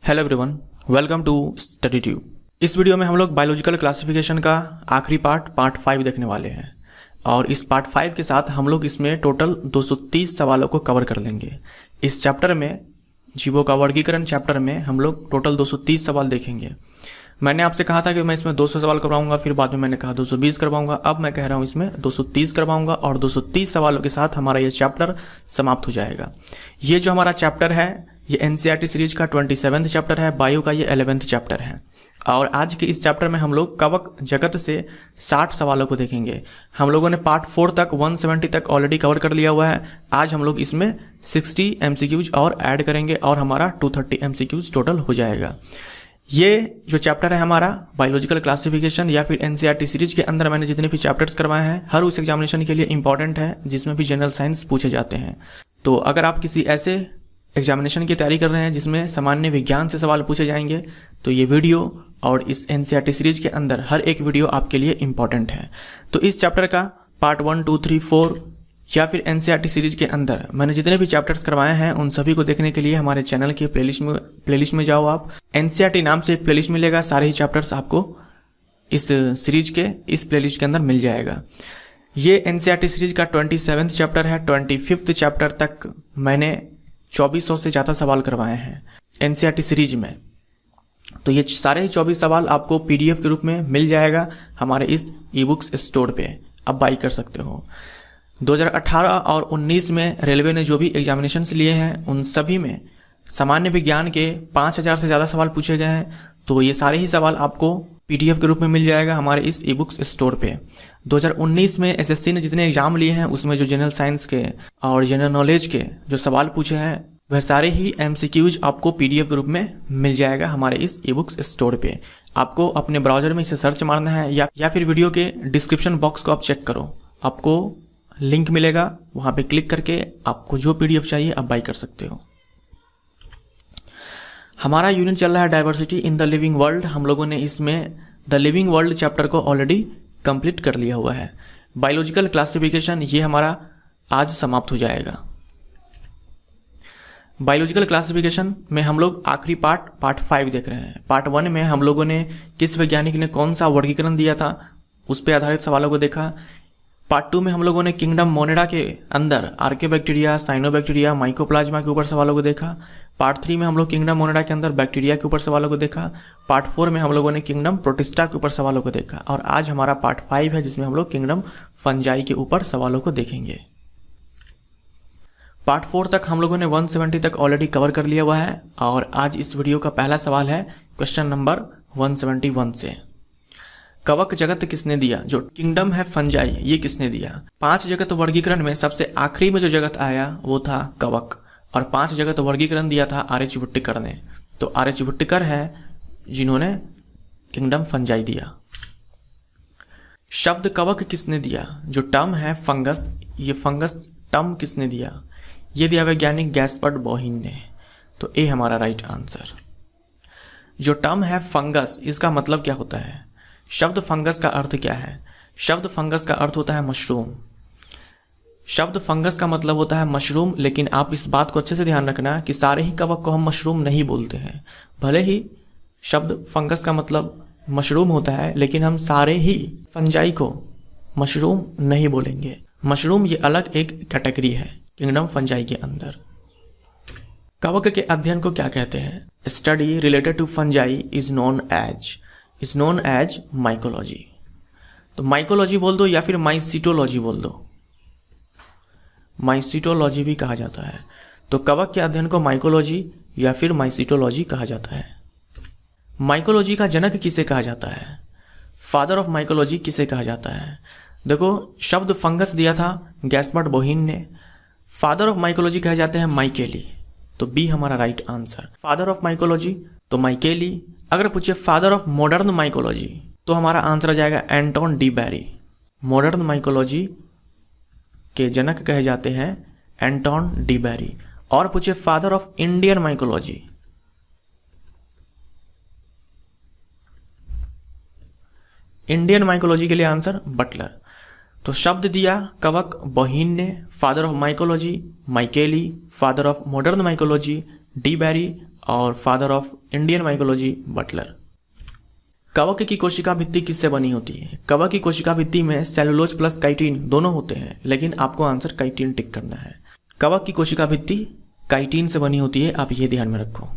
Hello everyone, welcome to study tube. इस video में हम लोग बायोलॉजिकल क्लासिफिकेशन का आखिरी पार्ट 5 देखने वाले हैं और इस पार्ट 5 के साथ हम लोग इसमें टोटल 230 सवालों को कवर कर लेंगे। इस चैप्टर में जीवों का वर्गीकरण चैप्टर में हम लोग टोटल 230 सवाल देखेंगे। मैंने आपसे कहा था कि मैं इसमें 200 सवाल करवाऊंगा, फिर बाद में मैंने कहा 220 करवाऊंगा। अब मैं कह रहा हूँ इसमें 230 करवाऊंगा और 230 सवालों के साथ हमारा ये चैप्टर समाप्त हो जाएगा। ये जो हमारा चैप्टर है ये एनसीईआरटी सीरीज का 27वां चैप्टर है, बायो का ये 11वां चैप्टर है और आज के इस चैप्टर में हम लोग कवक जगत से 60 सवालों को देखेंगे। हम लोगों ने पार्ट 4 तक 170 तक ऑलरेडी कवर कर लिया हुआ है। आज हम लोग इसमें 60 एमसीक्यूज और ऐड करेंगे और हमारा 230 एमसीक्यूज टोटल हो जाएगा। ये जो चैप्टर है हमारा बायोलॉजिकल क्लासिफिकेशन या फिर एनसीईआरटी सीरीज के अंदर मैंने जितने भी चैप्टर्स करवाए हैं हर उस एग्जामिनेशन के लिए इंपॉर्टेंट है जिसमें भी जनरल साइंस पूछे जाते हैं। तो अगर आप किसी ऐसे एग्जामिनेशन की तैयारी कर रहे हैं जिसमें सामान्य विज्ञान से सवाल पूछे जाएंगे तो ये वीडियो और इस एनसीईआरटी सीरीज के अंदर हर एक वीडियो आपके लिए इंपॉर्टेंट है। तो इस चैप्टर का पार्ट 1, 2, 3, 4 या फिर एनसीईआरटी सीरीज के अंदर मैंने जितने भी चैप्टर्स करवाए हैं उन सभी को देखने के लिए हमारे चैनल के प्लेलिस्ट में जाओ। आप एनसीईआरटी नाम से एक प्लेलिस्ट मिलेगा, सारे ही चैप्टर्स आपको इस सीरीज के इस प्लेलिस्ट के अंदर मिल जाएगा। ये एनसीईआरटी सीरीज का 27वां चैप्टर है। 25वां चैप्टर तक मैंने 2400 से ज़्यादा सवाल करवाए हैं एनसीईआरटी सीरीज में। तो ये सारे ही 24 सवाल आपको पीडीएफ के रूप में मिल जाएगा हमारे इस ई बुक्स स्टोर पे, आप बाई कर सकते हो। 2018 और 19 में रेलवे ने जो भी एग्जामिनेशंस लिए हैं उन सभी में सामान्य विज्ञान के 5000 से ज़्यादा सवाल पूछे गए हैं। तो ये सारे ही सवाल आपको पीडीएफ के रूप में मिल जाएगा हमारे इस ई बुक्स स्टोर पे। 2019 में एसएससी ने जितने एग्जाम लिए हैं उसमें जो जनरल साइंस के और जनरल नॉलेज के जो सवाल पूछे हैं वह सारे ही एमसीक्यूज आपको पीडीएफ के रूप में मिल जाएगा हमारे इस ई बुक्स स्टोर पे। आपको अपने ब्राउजर में इसे सर्च मारना है या फिर वीडियो के डिस्क्रिप्शन बॉक्स को आप चेक करो, आपको लिंक मिलेगा, वहाँ पे क्लिक करके आपको जो पीडीएफ चाहिए आप बाई कर सकते हो। हमारा यूनिट चल रहा है diversity in the living world. हम लोगों ने इसमें द लिविंग वर्ल्ड चैप्टर को ऑलरेडी कंप्लीट कर लिया हुआ है। बायोलॉजिकल क्लासिफिकेशन ये हमारा आज समाप्त हो जाएगा। बायोलॉजिकल क्लासिफिकेशन में हम लोग आखिरी पार्ट 5 देख रहे हैं। पार्ट 1 में हम लोगों ने किस वैज्ञानिक ने कौन सा वर्गीकरण दिया था उस पर आधारित सवालों को देखा। पार्ट 2 में हम लोगों ने किंगडम मोनेडा के अंदर आर्केबैक्टीरिया, साइनोबैक्टीरिया, माइकोप्लाज्मा के ऊपर सवालों को देखा। पार्ट 3 में हम लोग किंगडम मोनेडा के अंदर बैक्टीरिया के ऊपर सवालों को देखा। पार्ट 4 में हम लोगों ने किंगडम प्रोटिस्टा के ऊपर सवालों को देखा और आज हमारा पार्ट 5 है जिसमें हम लोग किंगडम फंजाई के ऊपर सवालों को देखेंगे। पार्ट 4 तक हम लोगों ने 170 तक ऑलरेडी कवर कर लिया हुआ है और आज इस वीडियो का पहला सवाल है क्वेश्चन नंबर 171 से। कवक जगत किसने दिया? जो किंगडम है फंजाई ये किसने दिया? 5 जगत वर्गीकरण में सबसे आखिरी में जो जगत आया वो था कवक और 5 जगत वर्गीकरण दिया था आर.एच. वुट्टिकर ने। तो आर.एच. वुट्टिकर है जिन्होंने किंगडम फंजाई दिया। शब्द कवक किसने दिया? जो टर्म है फंगस, ये फंगस टर्म किसने दिया? ये दिया वैज्ञानिक गैस्पर्ड बोहिन ने। तो ए हमारा राइट आंसर। जो टर्म है फंगस इसका मतलब क्या होता है? शब्द फंगस का अर्थ क्या है? शब्द फंगस का अर्थ होता है मशरूम। शब्द फंगस का मतलब होता है मशरूम, लेकिन आप इस बात को अच्छे से ध्यान रखना कि सारे ही कवक को हम मशरूम नहीं बोलते हैं। भले ही शब्द फंगस का मतलब मशरूम होता है लेकिन हम सारे ही फंजाई को मशरूम नहीं बोलेंगे। मशरूम ये अलग एक कैटेगरी है किंगडम फंजाई के अंदर। कवक के अध्ययन को क्या कहते हैं? Study related to fungi is known as mycology. तो माइकोलॉजी बोल दो या फिर माइसीटोलॉजी बोल दो, माइसीटोलॉजी भी कहा जाता है। तो कवक के अध्ययन को माइकोलॉजी या फिर माइसीटोलॉजी कहा जाता है। माइकोलॉजी का जनक किसे कहा जाता है? फादर ऑफ माइकोलॉजी किसे कहा जाता है? देखो, शब्द फंगस दिया था गैस्पर्ड बोहिन ने। फादर ऑफ माइकोलॉजी कहे जाते हैं माइकेली। तो बी हमारा right answer. Father of mycology तो माइकेली। अगर पूछे फादर ऑफ मॉडर्न माइकोलॉजी तो हमारा आंसर आ जाएगा एंटोन डी बैरी। मॉडर्न माइकोलॉजी के जनक कहे जाते हैं एंटोन डी बैरी। और पूछे father of Indian mycology, Indian mycology के लिए आंसर बटलर। तो शब्द दिया कवक बोहिन ने, father of mycology Micheli, father of modern mycology De Bary और father of Indian mycology Butler. कवक की कोशिका भित्ति किससे बनी होती है? कवक की कोशिका भित्ति में सेलुलोज प्लस काइटिन दोनों होते हैं, लेकिन आपको आंसर काइटिन टिक करना है। कवक की कोशिका भित्ति काइटिन से बनी होती है, आप ये ध्यान में रखो।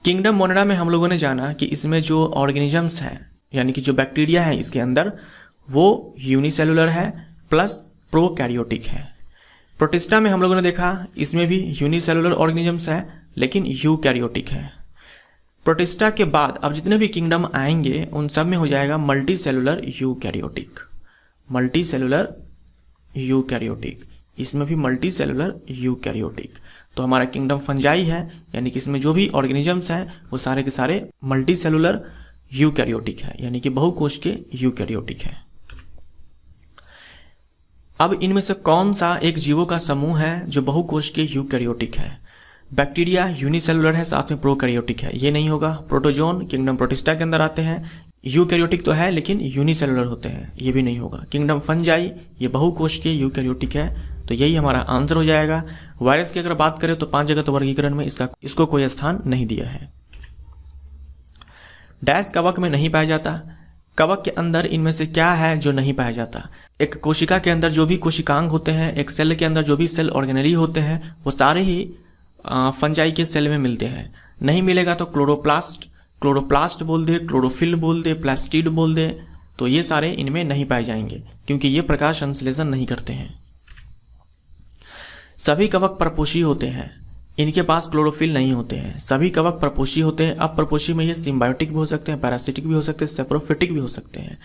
किंगडम मोनेडा में हम लोगों ने जाना कि इसमें जो ऑर्गेनिजम्स हैं यानी कि जो बैक्टीरिया है इसके अंदर वो यूनिसेलुलर है प्लस प्रोकैरियोटिक है। प्रोटिस्टा में हम लोगों ने देखा इसमें भी यूनिसेलुलर ऑर्गेनिजम्स है लेकिन यूकैरियोटिक है। प्रोटिस्टा के बाद अब जितने भी किंगडम आएंगे उन सब में हो जाएगा multi cellular eukaryotic, multi cellular eukaryotic, इसमें भी मल्टी सेलुलर यूकैरियोटिक। तो हमारा किंगडम फंजाई है यानी कि इसमें जो भी ऑर्गेनिजम्स हैं वो सारे के सारे मल्टी सेलुलर यूकैरियोटिक है यानी कि बहुकोश के यूकैरियोटिक है। अब इनमें से कौन सा एक जीवों का समूह है जो बहुकोश के यूकैरियोटिक है? बैक्टीरिया यूनिसेलुलर है साथ में प्रोकैरियोटिक है, ये नहीं होगा। प्रोटोजोन किंगडम प्रोटिस्टा के अंदर आते हैं, यूकैरियोटिक तो है लेकिन यूनिसेलुलर होते हैं, ये भी नहीं होगा। किंगडम फंजाई ये बहुकोश के यूकैरियोटिक है, तो यही हमारा आंसर हो जाएगा। वायरस की अगर बात करें तो 5 जगत वर्गीकरण में इसको कोई स्थान नहीं दिया है। डैश कवक में नहीं पाया जाता। कवक के अंदर इनमें से क्या है जो नहीं पाया जाता? एक कोशिका के अंदर जो भी कोशिकांग होते हैं, एक सेल के अंदर जो भी सेल ऑर्गेनली होते हैं वो सारे ही फंजाई के सेल में मिलते हैं। नहीं मिलेगा तो क्लोरोप्लास्ट बोल दे, क्लोरोफिल बोल दे, प्लास्टिड बोल दे, तो ये सारे इनमें नहीं पाए जाएंगे क्योंकि ये प्रकाश संश्लेषण नहीं करते हैं। सभी कवक परपोषी होते हैं, इनके पास क्लोरोफिल नहीं होते हैं। सभी कवक परपोषी होते हैं। अब परपोषी में ये सिम्बायोटिक भी हो सकते हैं, पैरासिटिक भी हो सकते हैं, सेप्रोफिटिक भी हो सकते हैं।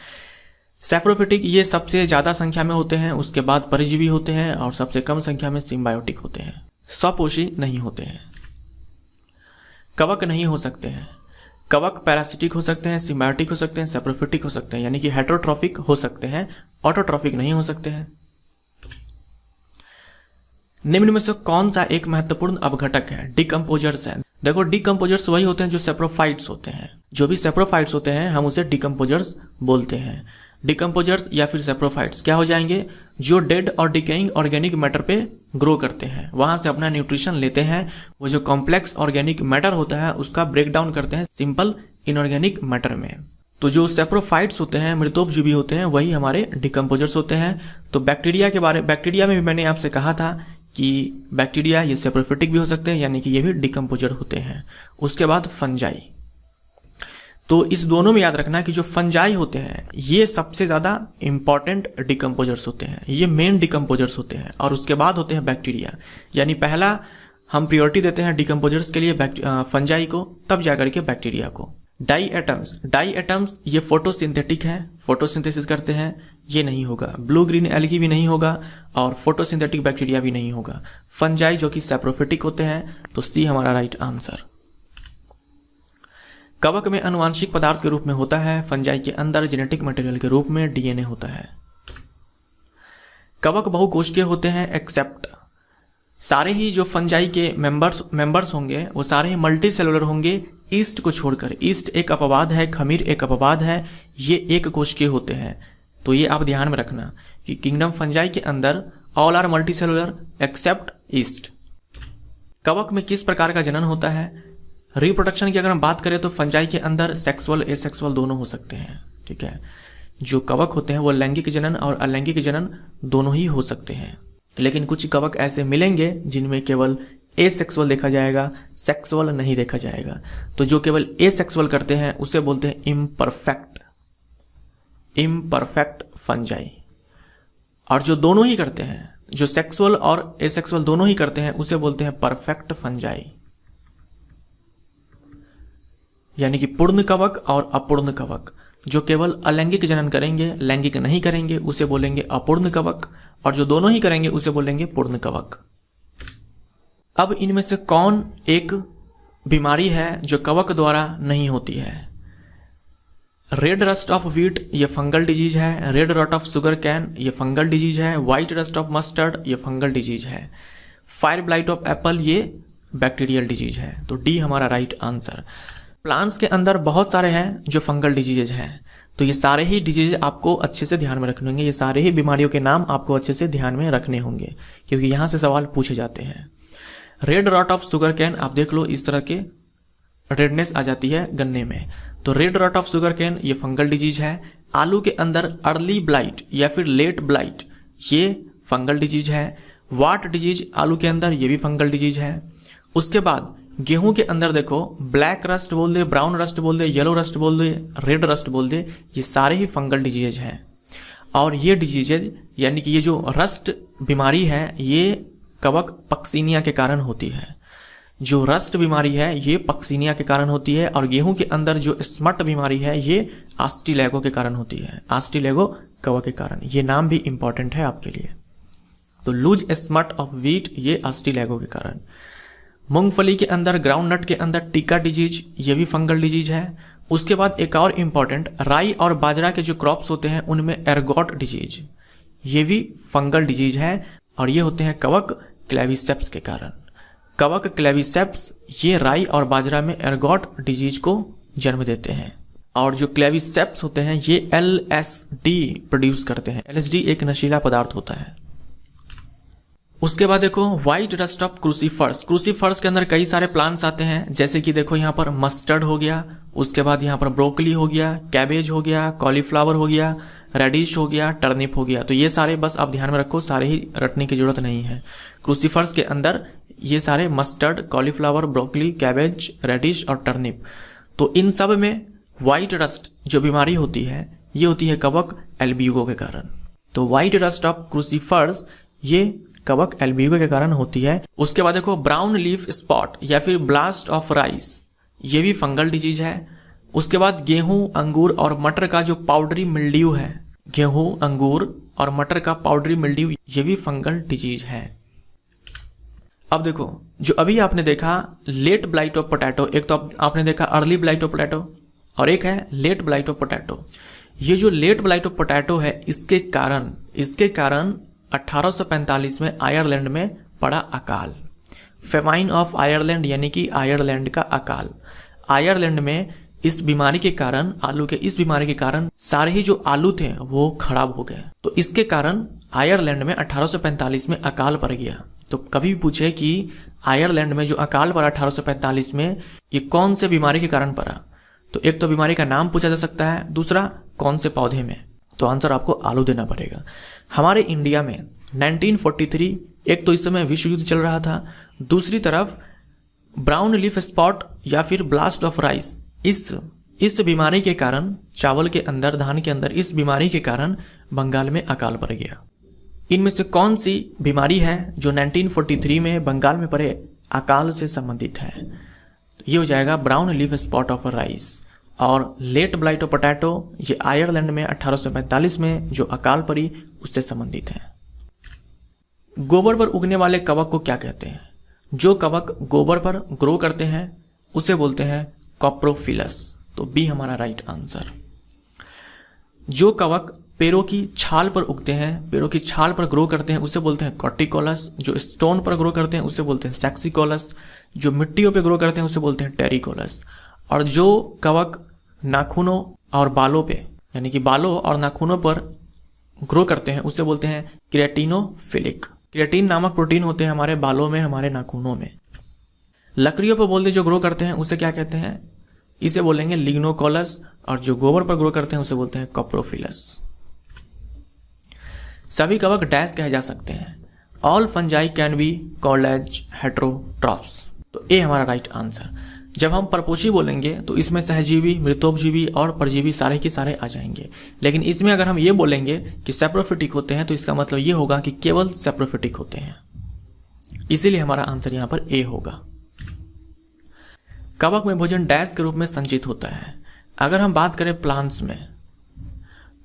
सेप्रोफिटिक ये सबसे ज्यादा संख्या में होते हैं, उसके बाद परजीवी होते हैं और सबसे कम संख्या में सिम्बायोटिक होते हैं। स्वपोषी नहीं होते हैं। कवक नहीं हो सकते हैं। कवक पैरासिटिक हो सकते हैं, सिम्बायोटिक हो सकते हैं, सेप्रोफिटिक हो सकते हैं यानी कि हेटेरोट्रॉफिक हो सकते हैं, ऑटोट्रॉफिक नहीं हो सकते हैं। निम्न में से कौन सा एक महत्वपूर्ण अपघटक है? डिकम्पोजर्स है। देखो डिकम्पोजर्स वही होते हैं जो सेप्रोफाइट्स होते हैं। जो भी सेप्रोफाइट्स होते हैं हम उसे डिकम्पोजर्स बोलते हैं। डिकम्पोजर्स या फिर सेप्रोफाइट्स क्या हो जाएंगे? जो डेड और डिकेइंग ऑर्गेनिक मैटर पे ग्रो करते हैं, वहां से अपना न्यूट्रिशन लेते हैं। वो जो कॉम्प्लेक्स ऑर्गेनिक मैटर होता है उसका ब्रेक डाउन करते हैं सिंपल इनऑर्गेनिक मैटर में। तो जो सेप्रोफाइट्स होते हैं, मृतोपजीवी होते हैं, वही हमारे डिकम्पोजर्स होते हैं। तो बैक्टीरिया में भी मैंने आपसे कहा था कि बैक्टीरिया ये सेप्रोफिटिक भी हो सकते हैं यानी कि ये भी डिकम्पोजर होते हैं। उसके बाद फंजाई, तो इस दोनों में याद रखना कि जो फंजाई होते हैं ये सबसे ज्यादा इंपॉर्टेंट डिकम्पोजर्स होते हैं, ये मेन डिकम्पोजर्स होते हैं। और उसके बाद होते हैं बैक्टीरिया, यानी पहला हम प्रियोरिटी देते हैं डिकम्पोजर्स के लिए फंजाई को, तब जाकर के बैक्टीरिया को। डाई एटम्स ये फोटोसिंथेटिक है, फोटोसिंथेसिस करते हैं, ये नहीं होगा। ब्लू ग्रीन एल्गी भी नहीं होगा और फोटोसिंथेटिक बैक्टीरिया भी नहीं होगा। फंजाई जो कि सेप्रोफिटिक होते हैं, तो सी हमारा राइट आंसर। कवक में आनुवांशिक पदार्थ के रूप में होता है, फंजाई के अंदर जेनेटिक मटेरियल के रूप में डीएनए होता है। कवक बहुकोशिकीय होते हैं एक्सेप्ट, सारे ही जो फंजाई के मेंबर्स होंगे वो सारे ही मल्टी सेलुलर होंगे, ईस्ट को छोड़कर। ईस्ट एक अपवाद है, खमीर एक अपवाद है, ये एक कोशिकीय होते हैं। तो ये आप ध्यान में रखना कि किंगडम फंजाई के अंदर all are multicellular except yeast. कवक में किस प्रकार का जनन होता है? रिप्रोडक्शन की अगर हम बात करें तो फंजाई के अंदर सेक्सुअल एसेक्सुअल दोनों हो सकते हैं, ठीक है। जो कवक होते हैं वो लैंगिक जनन और अलैंगिक जनन दोनों ही हो सकते हैं, लेकिन कुछ कवक ऐसे मिलेंगे जिनमें केवल एसेक्सुअल देखा जाएगा, सेक्सुअल नहीं देखा जाएगा। तो जो केवल एसेक्सुअल करते हैं उसे बोलते हैं इम्परफेक्ट फंजाई। और जो दोनों ही करते हैं, जो सेक्सुअल और एसेक्सुअल दोनों ही करते हैं, उसे बोलते हैं परफेक्ट फंजाई, यानी कि पूर्ण कवक और अपूर्ण कवक। जो केवल अलैंगिक जनन करेंगे, लैंगिक नहीं करेंगे, उसे बोलेंगे अपूर्ण कवक, और जो दोनों ही करेंगे उसे बोलेंगे पूर्ण कवक। अब इनमें से कौन एक बीमारी है जो कवक द्वारा नहीं होती है? रेड रस्ट ऑफ व्हीट ये फंगल डिजीज है, red rot of sugarcane ये फंगल डिजीज है, व्हाइट रस्ट ऑफ मस्टर्ड ये फंगल डिजीज है, फायर ब्लाइट ऑफ एप्पल ये बैक्टीरियल डिजीज है। तो डी हमारा राइट आंसर। प्लांट्स के अंदर बहुत सारे हैं जो फंगल डिजीजेज हैं, तो ये सारे ही डिजीज आपको अच्छे से ध्यान में रखने होंगे। ये सारे ही बीमारियों के नाम आपको अच्छे से ध्यान में रखने होंगे क्योंकि यहाँ से सवाल पूछे जाते हैं। Red rot of sugarcane, आप देख लो इस तरह के रेडनेस आ जाती है गन्ने में, तो red rot of sugarcane ये फंगल डिजीज है। आलू के अंदर अर्ली ब्लाइट या फिर लेट ब्लाइट ये फंगल डिजीज है। वाट डिजीज आलू के अंदर ये भी फंगल डिजीज है। उसके बाद गेहूं के अंदर देखो ब्लैक रस्ट बोल दे, ब्राउन रस्ट बोल दे, येलो रस्ट बोल दे, रेड रस्ट बोल दे, ये सारे ही फंगल डिजीज हैं। और ये डिजीजेज यानी कि ये जो रस्ट बीमारी है ये कवक पक्सीनिया के कारण होती है। जो रस्ट बीमारी है ये पक्सीनिया के कारण होती है। और गेहूं के अंदर जो स्मट बीमारी है ये आस्टिलेगो के कारण होती है, आस्टिलेगो कवक के कारण। ये नाम भी इंपॉर्टेंट है आपके लिए। तो लूज स्मट ऑफ व्हीट ये आस्टिलेगो के कारण। मूंगफली के अंदर, ग्राउंड नट के अंदर टिका डिजीज ये भी फंगल डिजीज है। उसके बाद एक और इंपॉर्टेंट, राई और बाजरा के जो क्रॉप्स होते हैं उनमें एर्गोट डिजीज ये भी फंगल डिजीज है। और ये होते हैं कवक क्लेविसेप्स के कारण। कवक क्लेविसेप्स ये राई और बाजरा में एर्गोट डिजीज को जन्म देते हैं। और जो क्लेविसेप्स होते हैं ये LSD प्रोड्यूस करते हैं। LSD एक नशीला पदार्थ होता है। उसके बाद देखो white rust of crucifers. Crucifers के अंदर कई सारे प्लांट्स आते हैं, जैसे कि देखो यहाँ पर मस्टर्ड हो गया, उसके बाद यहाँ पर ब्रोकली हो गया, कैबेज हो गया, कॉलीफ्लावर हो गया, रेडिश हो गया, टर्निप हो गया। तो ये सारे बस आप ध्यान में रखो, सारे ही रटने की जरूरत नहीं है। क्रूसीफर्स के अंदर ये सारे mustard, cauliflower, broccoli, cabbage, radish और टर्निप। तो इन सब में व्हाइट रस्ट जो बीमारी होती है ये होती है कवक एल्ब्यूगो के कारण। तो व्हाइट रस्ट ऑफ क्रूसीफर्स ये कवक एल्ब्यूगो के कारण होती है। उसके बाद देखो ब्राउन लीफ स्पॉट या फिर ब्लास्ट ऑफ राइस ये भी फंगल डिजीज है। उसके बाद गेहूं, अंगूर और मटर का जो पाउडरी मिल्ड्यू है, गेहूं, अंगूर और मटर का पाउडरी मिल्ड्यू ये भी फंगल डिजीज है। अब देखो जो अभी आपने देखा लेट ब्लाइट ऑफ पोटैटो, एक तो आपने देखा अर्ली ब्लाइट ऑफ पोटैटो और एक है लेट ब्लाइट ऑफ पोटैटो। ये जो लेट ब्लाइट ऑफ पोटैटो है इसके कारण 1845 में आयरलैंड में पड़ा अकाल, फेमाइन ऑफ आयरलैंड यानी कि आयरलैंड का अकाल। आयरलैंड में इस बीमारी के कारण, आलू के इस बीमारी के कारण सारे ही जो आलू थे वो खराब हो गए। तो इसके कारण आयरलैंड में 1845 में अकाल पड़ गया। तो कभी भी पूछे कि आयरलैंड में जो अकाल पड़ा 1845 में ये कौन से बीमारी के कारण पड़ा, तो एक तो बीमारी का नाम पूछा जा सकता है, दूसरा कौन से पौधे में, तो आंसर आपको आलू देना पड़ेगा। हमारे इंडिया में 1943 एक तो इस समय विश्व युद्ध चल रहा था, दूसरी तरफ ब्राउन लीफ स्पॉट या फिर ब्लास्ट ऑफ राइस इस बीमारी के कारण, चावल के अंदर, धान के अंदर इस बीमारी के कारण बंगाल में अकाल पड़ गया। इनमें से कौन सी बीमारी है जो 1943 में बंगाल में पड़े अकाल से संबंधित है? ये हो जाएगा brown leaf spot of rice. और लेट ब्लाइट ऑफ पोटैटो ये आयरलैंड में 1845 में जो अकाल पड़ी उससे संबंधित है। गोबर पर उगने वाले कवक को क्या कहते हैं? जो कवक गोबर पर ग्रो करते हैं उसे बोलते हैं कॉप्रोफिलस। तो बी हमारा राइट आंसर। जो कवक पेड़ों की छाल पर उगते हैं, पेड़ों की छाल पर ग्रो करते हैं उसे बोलते हैं कॉर्टिकोलस। जो स्टोन पर ग्रो करते हैं उसे बोलते हैं सैक्सिकोलस। जो मिट्टियों पर ग्रो करते हैं उसे बोलते हैं टेरिकोलस। और जो कवक नाखूनों और बालों पे यानी कि बालों और नाखूनों पर ग्रो करते हैं उसे बोलते हैं क्रिएटिनोफिलिक। क्रिएटिन नामक प्रोटीन होते हैं हमारे बालों में, हमारे नाखूनों में। लकड़ियों पर बोलते जो ग्रो करते हैं उसे क्या कहते हैं? इसे बोलेंगे लिग्नोकोलस। और जो गोबर पर ग्रो करते हैं उसे बोलते हैं कॉप्रोफिलस। सभी कवक डैश कहे जा सकते हैं। All fungi can be called as heterotrophs. तो ए हमारा राइट आंसर। जब हम परपोषी बोलेंगे तो इसमें सहजीवी, मृतोपजीवी और परजीवी सारे के सारे आ जाएंगे। लेकिन इसमें अगर हम ये बोलेंगे कि सेप्रोफिटिक होते हैं तो इसका मतलब ये होगा कि केवल सेप्रोफिटिक होते हैं। इसीलिए हमारा आंसर यहां पर ए होगा। कवक में भोजन डैश के रूप में संचित होता है। अगर हम बात करें प्लांट्स में,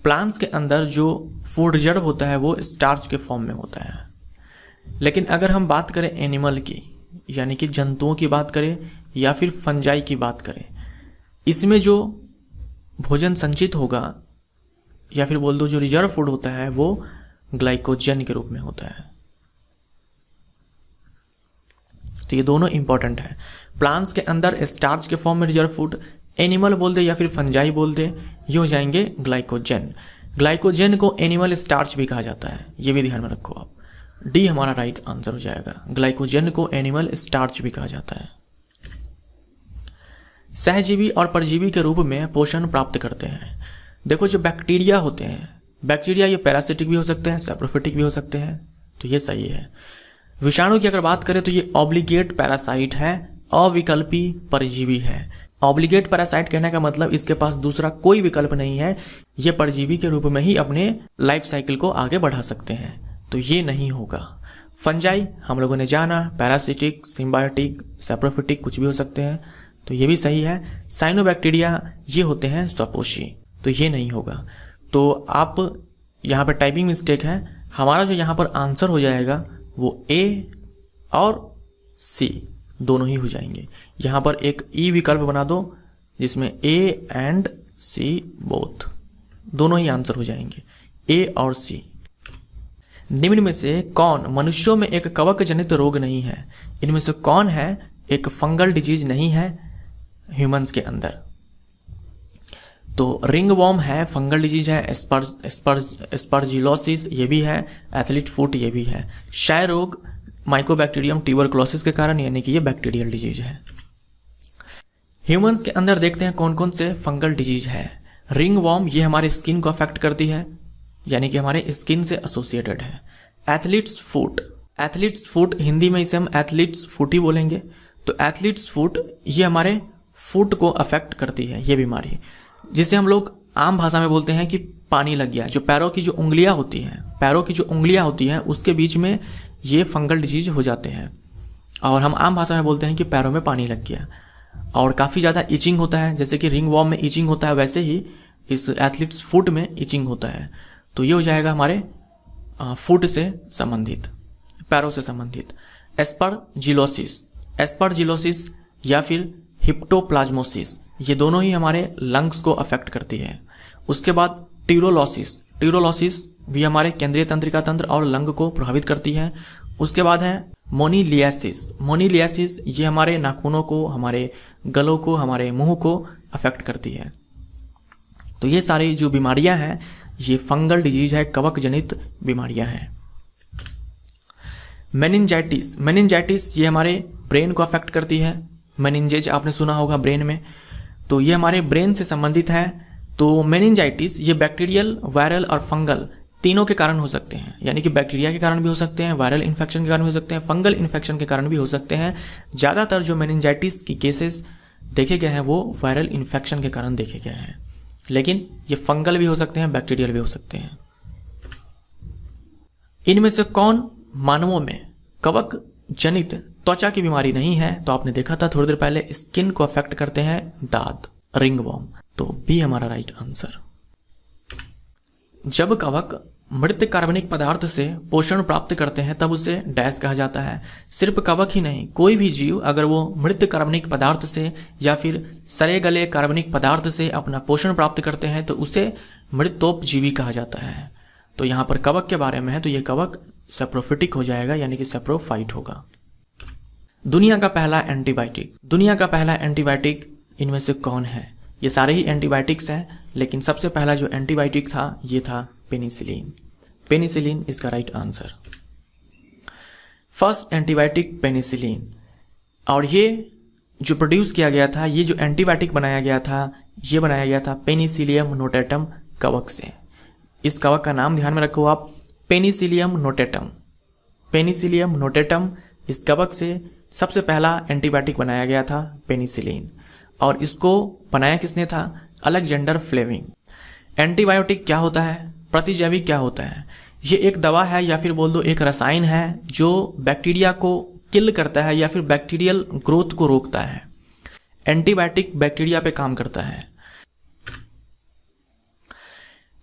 प्लांट्स के अंदर जो फूड रिजर्व होता है वो स्टार्च के फॉर्म में होता है। लेकिन अगर हम बात करें एनिमल की यानी कि जंतुओं की बात करें या फिर फंजाई की बात करें, इसमें जो भोजन संचित होगा या फिर बोल दो जो रिजर्व फूड होता है वो ग्लाइकोजन के रूप में होता है। तो ये दोनों इंपॉर्टेंट है। प्लांट्स के अंदर स्टार्च के फॉर्म में रिजर्व फूड, एनिमल बोल दे या फिर फंजाई बोल दे, ये हो जाएंगे ग्लाइकोजन। ग्लाइकोजन को एनिमल स्टार्च भी कहा जाता है, ये भी ध्यान में रखो आप। डी हमारा राइट आंसर हो जाएगा। ग्लाइकोजन को एनिमल स्टार्च भी कहा जाता है। सहजीवी और परजीवी के रूप में पोषण प्राप्त करते हैं। देखो जो बैक्टीरिया होते हैं, बैक्टीरिया ये पैरासिटिक भी हो सकते हैं, सैप्रोफिटिक भी हो सकते हैं, तो ये सही है। विषाणु की अगर बात करें तो ये ऑब्लिगेट पैरासाइट है, अविकल्पी परजीवी है। ऑब्लिगेट पैरासाइट कहने का मतलब इसके पास दूसरा कोई विकल्प नहीं है, ये परजीवी के रूप में ही अपने लाइफ साइकिल को आगे बढ़ा सकते हैं, तो ये नहीं होगा। फंजाई हम लोगों ने जाना, पैरासिटिक, सिम्बायोटिक, सैप्रोफिटिक कुछ भी हो सकते हैं, तो ये भी सही है। साइनोबैक्टीरिया ये होते हैं स्वपोषी, तो ये नहीं होगा। तो आप यहाँ पर टाइपिंग मिस्टेक है, हमारा जो यहाँ पर आंसर हो जाएगा वो ए और सी दोनों ही हो जाएंगे। यहाँ पर एक ई विकल्प बना दो जिसमें ए एंड सी बोथ दोनों ही आंसर हो जाएंगे, ए और सी। निम्न में से कौन मनुष्यों में एक कवक जनित रोग नहीं है? इनमें से कौन है एक फंगल डिजीज नहीं है ह्यूमंस के अंदर? तो रिंग वॉर्म है, फंगल डिजीज है, एस्परजिलोसिस ये भी है, एथलीट फुट ये भी है। क्षय रोग माइकोबैक्टीरियम ट्यूबरकुलोसिस के कारण, यानी कि ये बैक्टीरियल डिजीज है। ह्यूमंस के अंदर देखते हैं कौन कौन से फंगल डिजीज है। रिंग वॉर्म ये हमारे स्किन को अफेक्ट करती है, यानी कि हमारे स्किन से एसोसिएटेड है। एथलीट्स फुट हिंदी में इसे हम एथलीट्स फुट ही बोलेंगे, तो एथलीट्स फुट ये हमारे फुट को अफेक्ट करती है ये बीमारी, जिसे हम लोग आम भाषा में बोलते हैं कि पानी लग गया। जो पैरों की जो उंगलियां होती हैं उसके बीच में ये फंगल डिजीज हो जाते हैं, और हम आम भाषा में बोलते हैं कि पैरों में पानी लग गया। और काफ़ी ज़्यादा इचिंग होता है, जैसे कि रिंग वॉर्म में इचिंग होता है, वैसे ही इस एथलीट्स फुट में इचिंग होता है। तो ये हो जाएगा हमारे फुट से संबंधित, पैरों से संबंधित। एस्परजिलोसिस या फिर हिप्टोप्लाज्मोसिस ये दोनों ही हमारे लंग्स को अफेक्ट करती है। उसके बाद टीरोलोसिस भी हमारे केंद्रीय तंत्रिका तंत्र और लंग को प्रभावित करती है। उसके बाद है मोनीलियासिस ये हमारे नाखूनों को, हमारे गलों को, हमारे मुंह को अफेक्ट करती है। तो ये सारी जो बीमारियां हैं ये फंगल डिजीज है, कवक जनित बीमारियां हैं। मेनिंजाइटिस ये हमारे ब्रेन को अफेक्ट करती है। मेनिंजेज आपने सुना होगा ब्रेन में, तो ये हमारे ब्रेन से संबंधित है। तो मेनिंजाइटिस ये बैक्टीरियल, वायरल और फंगल तीनों के कारण हो सकते हैं, यानी कि बैक्टीरिया के कारण भी हो सकते हैं, वायरल इन्फेक्शन के कारण भी हो सकते हैं, फंगल इन्फेक्शन के कारण भी हो सकते हैं। ज़्यादातर जो मेनिंजाइटिस की केसेस देखे गए हैं वो वायरल इन्फेक्शन के कारण देखे गए हैं, लेकिन ये फंगल भी हो सकते हैं, बैक्टीरियल भी हो सकते हैं। इनमें से कौन मानवों में कवक जनित त्वचा की बीमारी नहीं है? तो आपने देखा था थोड़ी देर पहले, स्किन को अफेक्ट करते हैं दाद, रिंग वॉर्म, तो बी हमारा राइट आंसर। जब कवक मृत कार्बनिक पदार्थ से पोषण प्राप्त करते हैं तब उसे डैश कहा जाता है। सिर्फ कवक ही नहीं, कोई भी जीव अगर वो मृत कार्बनिक पदार्थ से या फिर सड़े गले कार्बनिक पदार्थ से अपना पोषण प्राप्त करते हैं तो उसे मृतोपजीवी कहा जाता है। तो यहाँ पर कवक के बारे में है, तो ये कवक सैप्रोफिटिक हो जाएगा, यानी कि सैप्रोफाइट होगा। दुनिया का पहला एंटीबायोटिक इनमें से कौन है? ये सारे ही एंटीबायोटिक्स हैं, लेकिन सबसे पहला जो एंटीबायोटिक था ये था पेनिसिलिन इसका right answer. First antibiotic penicillin, और ये जो प्रोड्यूस किया गया था, ये जो एंटीबायोटिक बनाया गया था, ये बनाया गया था पेनिसिलियम नोटेटम कवक से। इस कवक का नाम ध्यान में रखो आप, पेनिसिलियम नोटेटम। इस कवक से सबसे पहला एंटीबायोटिक बनाया गया था पेनिसिलिन, और इसको बनाया किसने था? Alexander Fleming. एंटीबायोटिक क्या होता है? प्रतिजैविक क्या होता है? ये एक दवा है या फिर बोल दो एक रसायन है जो बैक्टीरिया को किल करता है या फिर बैक्टीरियल ग्रोथ को रोकता है। एंटीबायोटिक बैक्टीरिया पे काम करता है।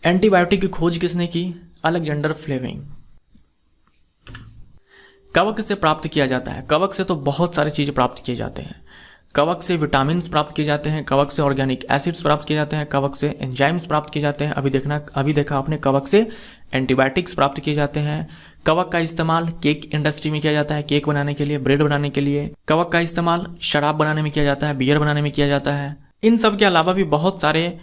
एंटीबायोटिक की खोज किसने की? Alexander Fleming. कवक से प्राप्त किया जाता है। कवक से तो बहुत सारी चीज़ें प्राप्त किए जाते हैं। कवक से विटामिन प्राप्त किए जाते हैं, कवक से ऑर्गेनिक एसिड्स प्राप्त किए जाते हैं, कवक से एंजाइम्स प्राप्त किए जाते हैं। अभी देखा आपने, कवक से एंटीबायोटिक्स प्राप्त किए जाते हैं। कवक का इस्तेमाल केक इंडस्ट्री में किया जाता है, केक बनाने के लिए, ब्रेड बनाने के लिए। कवक का इस्तेमाल शराब बनाने में किया जाता है, बियर बनाने में किया जाता है। इन सब के अलावा भी बहुत सारे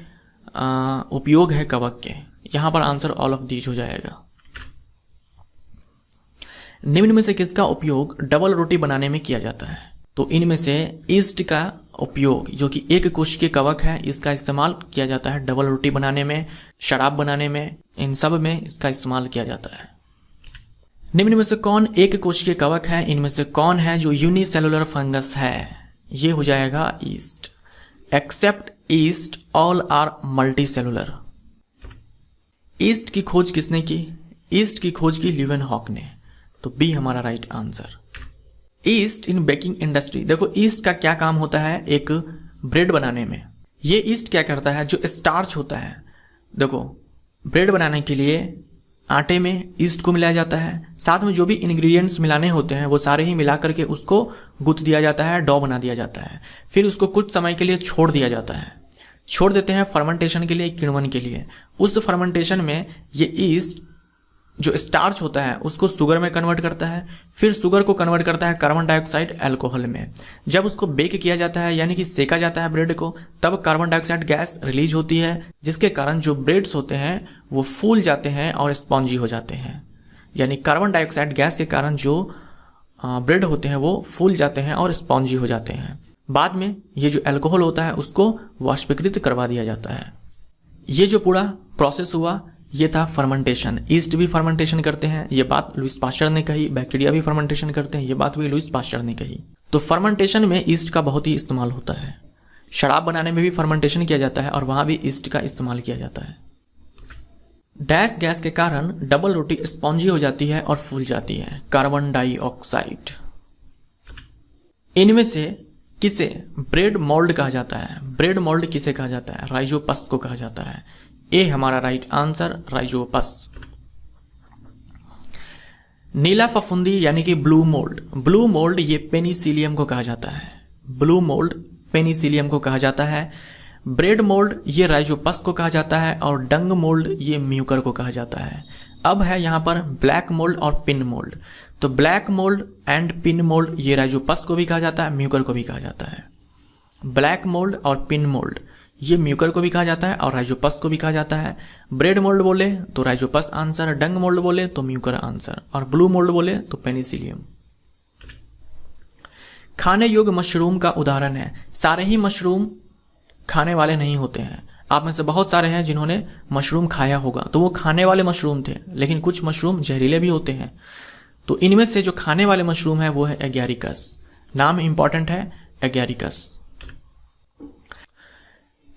उपयोग है कवक के। यहाँ पर आंसर ऑल ऑफ दीज हो जाएगा। निम्न में से किसका उपयोग डबल रोटी बनाने में किया जाता है? तो इनमें से ईस्ट का उपयोग, जो कि एक कोशिकीय कवक है, इसका इस्तेमाल किया जाता है डबल रोटी बनाने में, शराब बनाने में, इन सब में इसका इस्तेमाल किया जाता है। निम्न में से कौन एक कोशिकीय कवक है? इनमें से कौन है जो यूनिसेलुलर फंगस है? ये हो जाएगा yeast. Except yeast all are multicellular. Yeast की खोज किसने की? ईस्ट की खोज की लीवेनहॉक ने। तो बी हमारा राइट आंसर। ईस्ट इन बेकिंग इंडस्ट्री, देखो ईस्ट का क्या काम होता है एक ब्रेड बनाने में। ये ईस्ट क्या करता है, जो स्टार्च होता है, देखो ब्रेड बनाने के लिए आटे में ईस्ट को मिलाया जाता है, साथ में जो भी इंग्रेडिएंट्स मिलाने होते हैं वो सारे ही मिला करके उसको गूंथ दिया जाता है, डो बना दिया जाता है। फिर उसको कुछ समय के लिए छोड़ दिया जाता है, छोड़ देते हैं फर्मेंटेशन के लिए, किण्वन के लिए। उस फर्मेंटेशन में ये ईस्ट जो स्टार्च होता है उसको शुगर में कन्वर्ट करता है, फिर शुगर को कन्वर्ट करता है कार्बन डाइऑक्साइड अल्कोहल में। जब उसको बेक किया जाता है यानी कि सेका जाता है ब्रेड को, तब कार्बन डाइऑक्साइड गैस रिलीज होती है, जिसके कारण जो ब्रेड्स होते हैं वो फूल जाते हैं और स्पॉन्जी हो जाते हैं। यानी कार्बन डाइऑक्साइड गैस के कारण जो ब्रेड होते हैं वो फूल जाते हैं और स्पॉन्जी हो जाते हैं। बाद में ये जो अल्कोहल होता है उसको वाष्पीकृत करवा दिया जाता है। ये जो पूरा प्रोसेस हुआ ये था फर्मेंटेशन। ईस्ट भी फर्मेंटेशन करते हैं, ये बात लुईस पास्चर ने कही। बैक्टीरिया भी फर्मेंटेशन करते हैं, ये बात भी लुईस पास्चर ने कही। तो फर्मेंटेशन में ईस्ट का बहुत ही इस्तेमाल होता है। शराब बनाने में भी फर्मेंटेशन किया जाता है और वहां भी ईस्ट का इस्तेमाल किया जाता है। डैश गैस के कारण डबल रोटी स्पॉन्जी हो जाती है और फूल जाती है, कार्बन डाइऑक्साइड। इनमें से किसे ब्रेड मोल्ड कहा जाता है? ब्रेड मोल्ड किसे कहा जाता है? राइजोपस को कहा जाता है। ए हमारा राइट आंसर, राइजोपस। नीला फफूंदी यानी कि ब्लू मोल्ड, ब्लू मोल्ड ये पेनिसिलियम को कहा जाता है। ब्लू मोल्ड पेनिसिलियम को कहा जाता है। ब्रेड मोल्ड ये राइजोपस को कहा जाता है और डंग मोल्ड ये म्यूकर को कहा जाता है। अब है यहां पर ब्लैक मोल्ड और पिन मोल्ड। तो black mould and pin mould ये राइजोपस को भी कहा जाता है, म्यूकर को भी कहा जाता है। ब्लैक मोल्ड और पिन मोल्ड ये म्यूकर को भी कहा जाता है और राइजोपस को भी कहा जाता है। ब्रेड मोल्ड बोले तो राइजोपस आंसर, डंग मोल्ड बोले तो म्यूकर आंसर, और ब्लू मोल्ड बोले तो पेनिसिलियम। खाने योग्य मशरूम का उदाहरण है। सारे ही मशरूम खाने वाले नहीं होते हैं। आप में से बहुत सारे हैं जिन्होंने मशरूम खाया होगा, तो वो खाने वाले मशरूम थे, लेकिन कुछ मशरूम जहरीले भी होते हैं। तो इनमें से जो खाने वाले मशरूम है वो है एगैरिकस। नाम इंपॉर्टेंट है, एगैरिकस।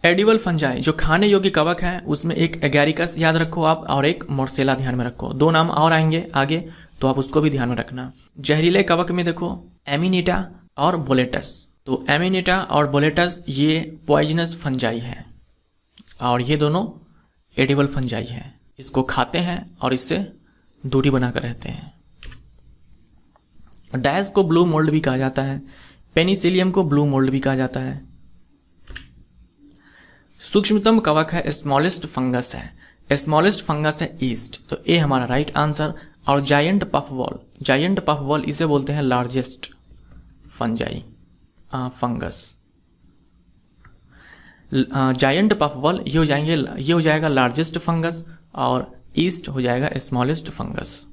एडिबल फंजाई जो खाने योग्य कवक है उसमें एक एगैरिकस याद रखो आप, और एक मोर्सेला ध्यान में रखो। दो नाम और आएंगे आगे तो आप उसको भी ध्यान में रखना। जहरीले कवक में देखो एमिनेटा और बोलेटस। तो एमिनेटा और बोलेटस ये पॉइजनस फंजाई है और ये दोनों एडिबल फंजाई है। इसको खाते हैं और इससे दूरी बनाकर रहते हैं। डैश को ब्लू मोल्ड भी कहा जाता है, पेनिसिलियम को ब्लू मोल्ड भी कहा जाता है। सूक्ष्मतम कवक है, स्मॉलेस्ट फंगस है। स्मॉलेस्ट फंगस है ईस्ट, तो ए हमारा राइट आंसर। और जायंट पफबॉल, जायंट पफबॉल इसे बोलते हैं largest fungi fungus. Giant puffball ये हो जाएगा लार्जेस्ट फंगस और ईस्ट हो जाएगा स्मॉलेस्ट फंगस।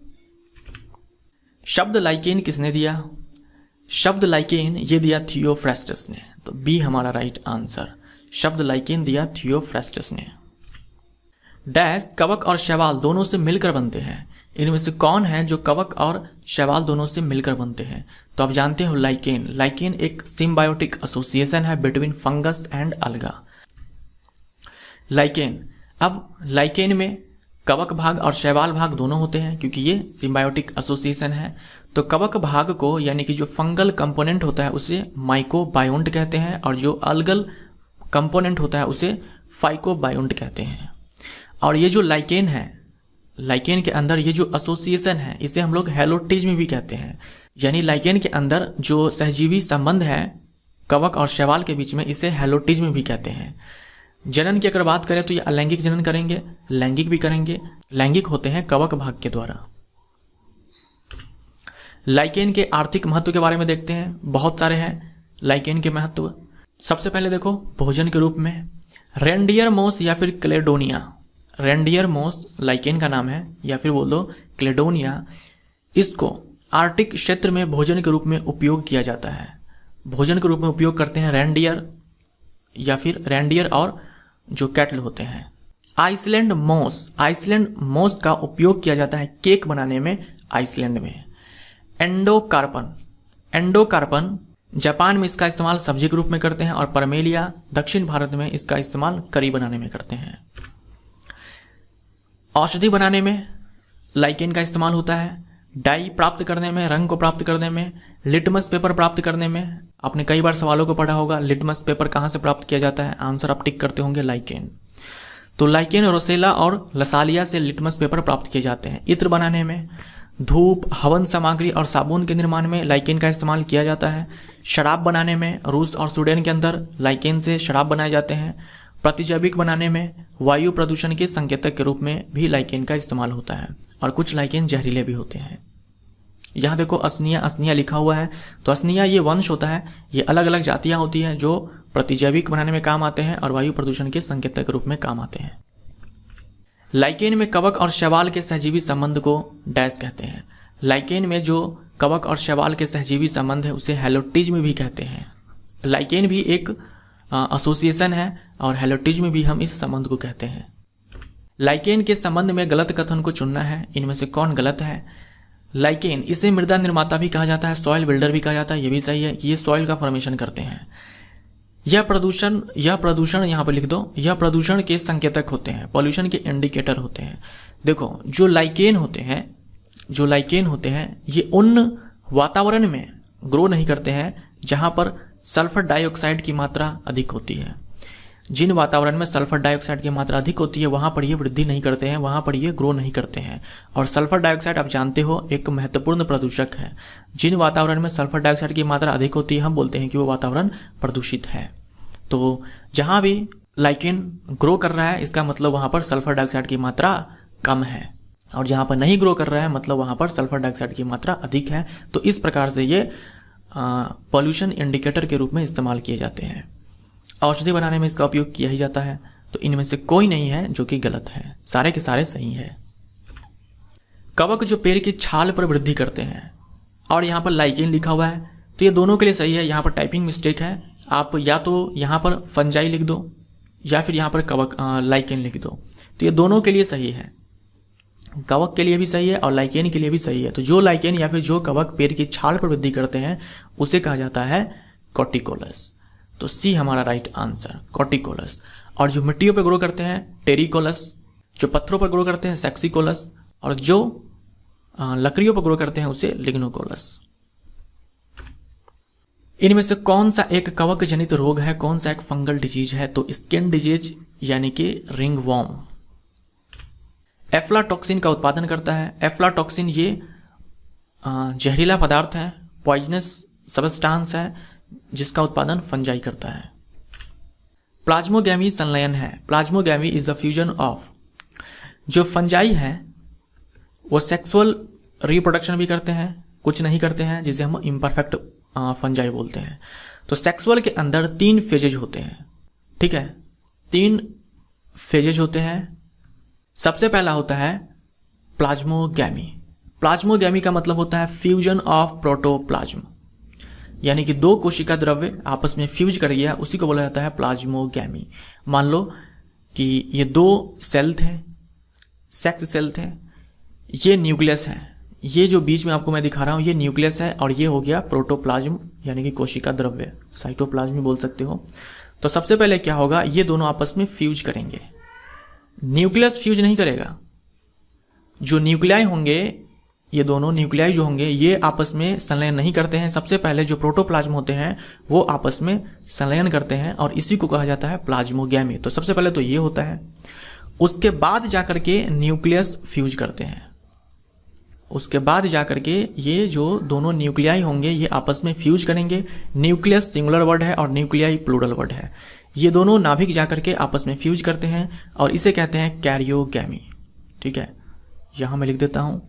शब्द लाइकेन किसने दिया? शब्द लाइकेन ये दिया थियोफ्रास्टस ने, तो बी हमारा राइट आंसर। शब्द लाइकेन दिया थियोफ्रास्टस ने। डैश कवक और शैवाल दोनों से मिलकर बनते हैं। इनमें से कौन है जो कवक और शैवाल दोनों से मिलकर बनते हैं? तो आप जानते हो लाइकेन। लाइकेन एक सिम्बायोटिक एसोसिएशन है बिटवीन फंगस एंड अलगा। लाइकेन, अब लाइकेन में कवक भाग और शैवाल भाग दोनों होते हैं क्योंकि ये सिम्बायोटिक एसोसिएशन है। तो कवक भाग को यानी कि जो फंगल कंपोनेंट होता है उसे माइकोबायोन्ट कहते हैं और जो अलगल कंपोनेंट होता है उसे फाइकोबायोन्ट कहते हैं। और ये जो लाइकेन है, लाइकेन के अंदर ये जो एसोसिएशन है इसे हम लोग हैलोटिज्म भी कहते हैं। यानी लाइकेन के अंदर जो सहजीवी संबंध है कवक और शैवाल के बीच में इसे हैलोटिज्म भी कहते हैं। जनन की अगर बात करें तो ये अलैंगिक जनन करेंगे, लैंगिक भी करेंगे। लैंगिक होते हैं कवक भाग के द्वारा। लाइकेन के आर्थिक महत्व के बारे में देखते हैं, बहुत सारे हैं लाइकेन के महत्व। सबसे पहले देखो भोजन के रूप में रेंडियर मॉस या फिर क्लेडोनिया। रेंडियर मॉस लाइकेन का नाम है या फिर बोल दो क्लेडोनिया। इसको आर्कटिक क्षेत्र में भोजन के रूप में उपयोग किया जाता है। भोजन के रूप में उपयोग करते हैं रेनडियर या फिर रेनडियर और जो कैटल होते हैं। आइसलैंड मोस का उपयोग किया जाता है केक बनाने में आइसलैंड में। एंडोकार्पन जापान में इसका इस्तेमाल सब्जी के रूप में करते हैं और परमेलिया दक्षिण भारत में इसका इस्तेमाल करी बनाने में करते हैं। औषधि बनाने में लाइकेन का इस्तेमाल होता है। डाई प्राप्त करने में, रंग को प्राप्त करने में, लिटमस पेपर प्राप्त करने में। आपने कई बार सवालों को पढ़ा होगा लिटमस पेपर कहाँ से प्राप्त किया जाता है, आंसर आप टिक करते होंगे लाइकेन। तो लाइकेन रोसेला और लसालिया से लिटमस पेपर प्राप्त किए जाते हैं। इत्र बनाने में, धूप, हवन सामग्री और साबुन के निर्माण में लाइकेन का इस्तेमाल किया जाता है। शराब बनाने में रूस और स्वीडन के अंदर लाइकेन से शराब बनाए जाते हैं। प्रतिजैविक बनाने में वायु प्रदूषण के संकेतक के रूप में भी लाइकेन का इस्तेमाल होता है और कुछ लाइकेन जहरीले भी होते हैं। यहाँ देखो असनिया लिखा हुआ है, तो असनिया ये वंश होता है, ये अलग अलग जातियाँ होती हैं जो प्रतिजैविक बनाने में काम आते हैं और वायु प्रदूषण के संकेतक के रूप में काम आते हैं। लाइकेन में कवक और शैवाल के सहजीवी संबंध को डैश कहते हैं। लाइकेन में जो कवक और शैवाल के सहजीवी संबंध है उसे हैलोटिज्म भी कहते हैं। लाइकेन भी एक एसोसिएशन है और हैलोटिज्म भी हम इस संबंध को कहते हैं। लाइकेन के संबंध में गलत कथन को चुनना है, इनमें से कौन गलत है। लाइकेन, इसे मृदा निर्माता भी कहा जाता है, सॉइल बिल्डर भी कहा जाता है, ये भी सही है कि ये सॉइल का फॉर्मेशन करते हैं। यह प्रदूषण यहाँ पर लिख दो, यह प्रदूषण के संकेतक होते हैं, पॉल्यूशन के इंडिकेटर होते हैं। देखो जो लाइकेन होते हैं ये उन वातावरण में ग्रो नहीं करते हैं जहाँ पर सल्फर डाइऑक्साइड की मात्रा अधिक होती है। जिन वातावरण में सल्फर डाइऑक्साइड की मात्रा अधिक होती है वहाँ पर ये वृद्धि नहीं करते हैं, वहाँ पर ये ग्रो नहीं करते हैं। और सल्फर डाइऑक्साइड आप जानते हो एक महत्वपूर्ण प्रदूषक है। जिन वातावरण में सल्फर डाइऑक्साइड की मात्रा अधिक होती है हम बोलते हैं कि वो वातावरण प्रदूषित है। तो जहाँ भी लाइकेन ग्रो कर रहा है इसका मतलब वहाँ पर सल्फर डाइऑक्साइड की मात्रा कम है, और जहाँ पर नहीं ग्रो कर रहा है मतलब वहाँ पर सल्फर डाइऑक्साइड की मात्रा अधिक है। तो इस प्रकार से ये पॉल्यूशन इंडिकेटर के रूप में इस्तेमाल किए जाते हैं। औषधि बनाने में इसका उपयोग किया ही जाता है। तो इनमें से कोई नहीं है जो कि गलत है, सारे के सारे सही है। कवक जो पेड़ की छाल पर वृद्धि करते हैं और यहाँ पर लाइकेन लिखा हुआ है, तो ये दोनों के लिए सही है। यहाँ पर टाइपिंग मिस्टेक है, आप या तो यहाँ पर फंजाई लिख दो या फिर यहाँ पर कवक लाइकेन लिख दो, तो ये दोनों के लिए सही है। कवक के लिए भी सही है और लाइकेन के लिए भी सही है। तो जो लाइकेन या फिर जो कवक पेड़ की छाल पर वृद्धि करते हैं उसे कहा जाता है कॉर्टिकोलस। तो सी हमारा राइट आंसर, कॉर्टिकोलस। और जो मिट्टियों पर ग्रो करते हैं टेरिकोलस, जो पत्थरों पर ग्रो करते हैं सेक्सिकोलस, और जो लकड़ियों पर ग्रो करते हैं उसे लिग्नोकोलस। इनमें से कौन सा एक कवक जनित रोग है, कौन सा एक फंगल डिजीज है? तो स्किन डिजीज यानी कि रिंगवॉर्म। एफ्लाटॉक्सिन का उत्पादन करता है। एफ्लाटॉक्सिन ये जहरीला पदार्थ है, पॉइजनस सबस्टांस है जिसका उत्पादन फंजाई करता है। प्लाज्मोगैमी संलयन है। Plasmogamy is the fusion of, जो फंजाई है वो सेक्सुअल रिप्रोडक्शन भी करते हैं, कुछ नहीं करते हैं, जिसे हम इम्परफेक्ट फंजाई बोलते हैं। तो सेक्सुअल के अंदर 3 फेजेज होते हैं, ठीक है, 3 फेजेज होते हैं। सबसे पहला होता है प्लाज्मोगैमी। प्लाज्मोगैमी का मतलब होता है फ्यूजन ऑफ प्रोटोप्लाज्म, यानी कि 2 कोशिका द्रव्य आपस में फ्यूज कर गया, उसी को बोला जाता है प्लाज्मोगैमी। मान लो कि ये 2 सेल थे, सेक्स सेल थे, ये न्यूक्लियस है, ये जो बीच में आपको मैं दिखा रहा हूँ ये न्यूक्लियस है, और ये हो गया प्रोटोप्लाज्म यानी कि कोशिका द्रव्य, साइटोप्लाज्म भी बोल सकते हो। तो सबसे पहले क्या होगा, ये दोनों आपस में फ्यूज करेंगे। न्यूक्लियस फ्यूज नहीं करेगा, जो न्यूक्लियाई होंगे, ये दोनों न्यूक्लियाई जो होंगे ये आपस में संलयन नहीं करते हैं। सबसे पहले जो प्रोटोप्लाज्म होते हैं वो आपस में संलयन करते हैं और इसी को कहा जाता है प्लाज्मोगैमी। तो सबसे पहले तो ये होता है, उसके बाद जाकर के न्यूक्लियस फ्यूज करते हैं। उसके बाद जाकर के ये जो दोनों न्यूक्लियाई होंगे ये आपस में फ्यूज करेंगे। न्यूक्लियस सिंगुलर वर्ड है और न्यूक्लियाई प्लूरल वर्ड है। ये दोनों नाभिक जाकर के आपस में फ्यूज करते हैं और इसे कहते हैं कैरियोगैमी, ठीक है। यहां मैं लिख देता हूं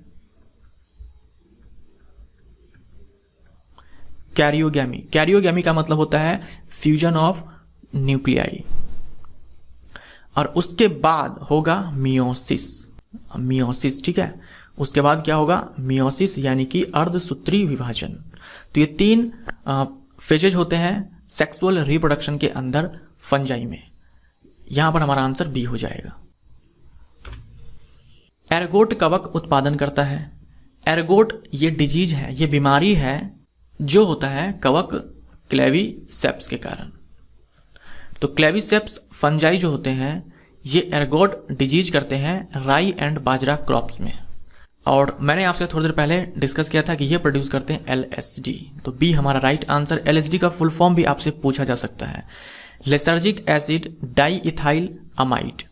कैरियोगैमी। कैरियोगैमी का मतलब होता है फ्यूजन ऑफ न्यूक्लियाई। और उसके बाद होगा मियोसिस, मियोसिस, ठीक है। उसके बाद क्या होगा, मियोसिस यानी कि अर्धसूत्री विभाजन। तो ये 3 फेजेज होते हैं सेक्सुअल रिप्रोडक्शन के अंदर फंजाई में। यहां पर हमारा आंसर बी हो जाएगा। एर्गोट कवक उत्पादन करता है। एर्गोट ये डिजीज है, ये बीमारी है जो होता है कवक क्लेविसेप्स के कारण। तो क्लेविसेप्स फंजाई जो होते हैं ये एर्गोट डिजीज करते हैं राई एंड बाजरा क्रॉप्स में। और मैंने आपसे थोड़ी देर पहले डिस्कस किया था कि ये प्रोड्यूस करते हैं LSD। तो बी हमारा राइट आंसर। LSD का फुल फॉर्म भी आपसे पूछा जा सकता है, lysergic acid diethyl amide.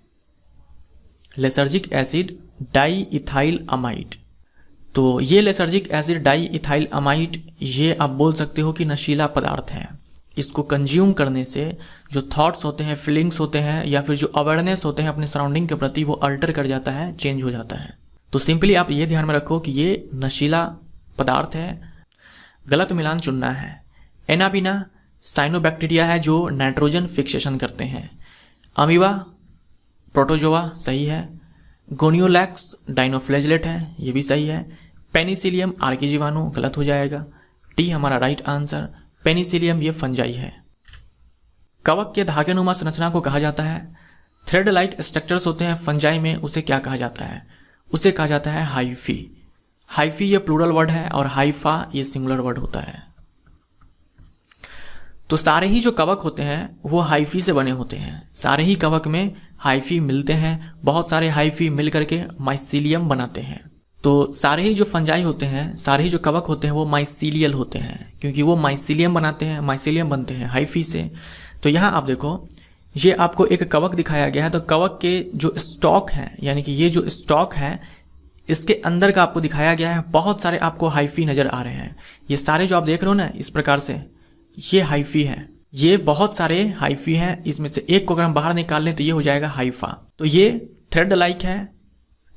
Lysergic acid diethyl amide. तो ये लेसर्जिक एसिड डाइइथाइल अमाइड ये आप बोल सकते हो कि नशीला पदार्थ है। इसको कंज्यूम करने से जो थॉट्स होते हैं, फीलिंग्स होते हैं, या फिर जो अवेयरनेस होते हैं अपने सराउंडिंग के प्रति, वो अल्टर कर जाता है, चेंज हो जाता है। तो सिंपली आप ये ध्यान में रखो कि ये नशीला पदार्थ है। गलत मिलान चुनना है। एनाबिना साइनोबैक्टीरिया है जो नाइट्रोजन फिक्सेशन करते हैं। अमीबा प्रोटोजोआ सही है। गोनियोलैक्स डाइनोफ्लैजेलेट है, ये भी सही है। पेनिसिलियम आर्की जीवाणु गलत हो जाएगा। टी हमारा राइट आंसर। पेनिसिलियम ये फंजाई है। कवक के धागेनुमा संरचना को कहा जाता है, थ्रेड लाइक स्ट्रक्चर्स होते हैं फंजाई में, उसे क्या कहा जाता है? उसे कहा जाता है हाइफी। हाइफी ये प्लूरल वर्ड है और हाइफा ये सिंगुलर वर्ड होता है। तो सारे ही जो कवक होते हैं वो हाइफी से बने होते हैं। सारे ही कवक में हाइफी मिलते हैं, बहुत सारे हाइफी मिल करके माइसीलियम बनाते हैं। तो सारे ही जो फंजाई होते हैं, सारे ही जो कवक होते हैं वो माइसीलियल होते हैं, क्योंकि वो माइसीलियम बनाते हैं, माइसीलियम बनते हैं हाइफी से। तो यहाँ आप देखो, ये आपको एक कवक दिखाया गया है। तो कवक के जो स्टॉक हैं, यानी कि ये जो स्टॉक है इसके अंदर का आपको दिखाया गया है। बहुत सारे आपको हाइफी नजर आ रहे हैं। ये सारे जो आप देख रहे हो ना इस प्रकार से, ये हाइफी है। ये बहुत सारे हाइफी हैं। इसमें से एक को अगर हम बाहर निकाल लें तो ये हो जाएगा हाइफा। तो ये थ्रेड लाइक है,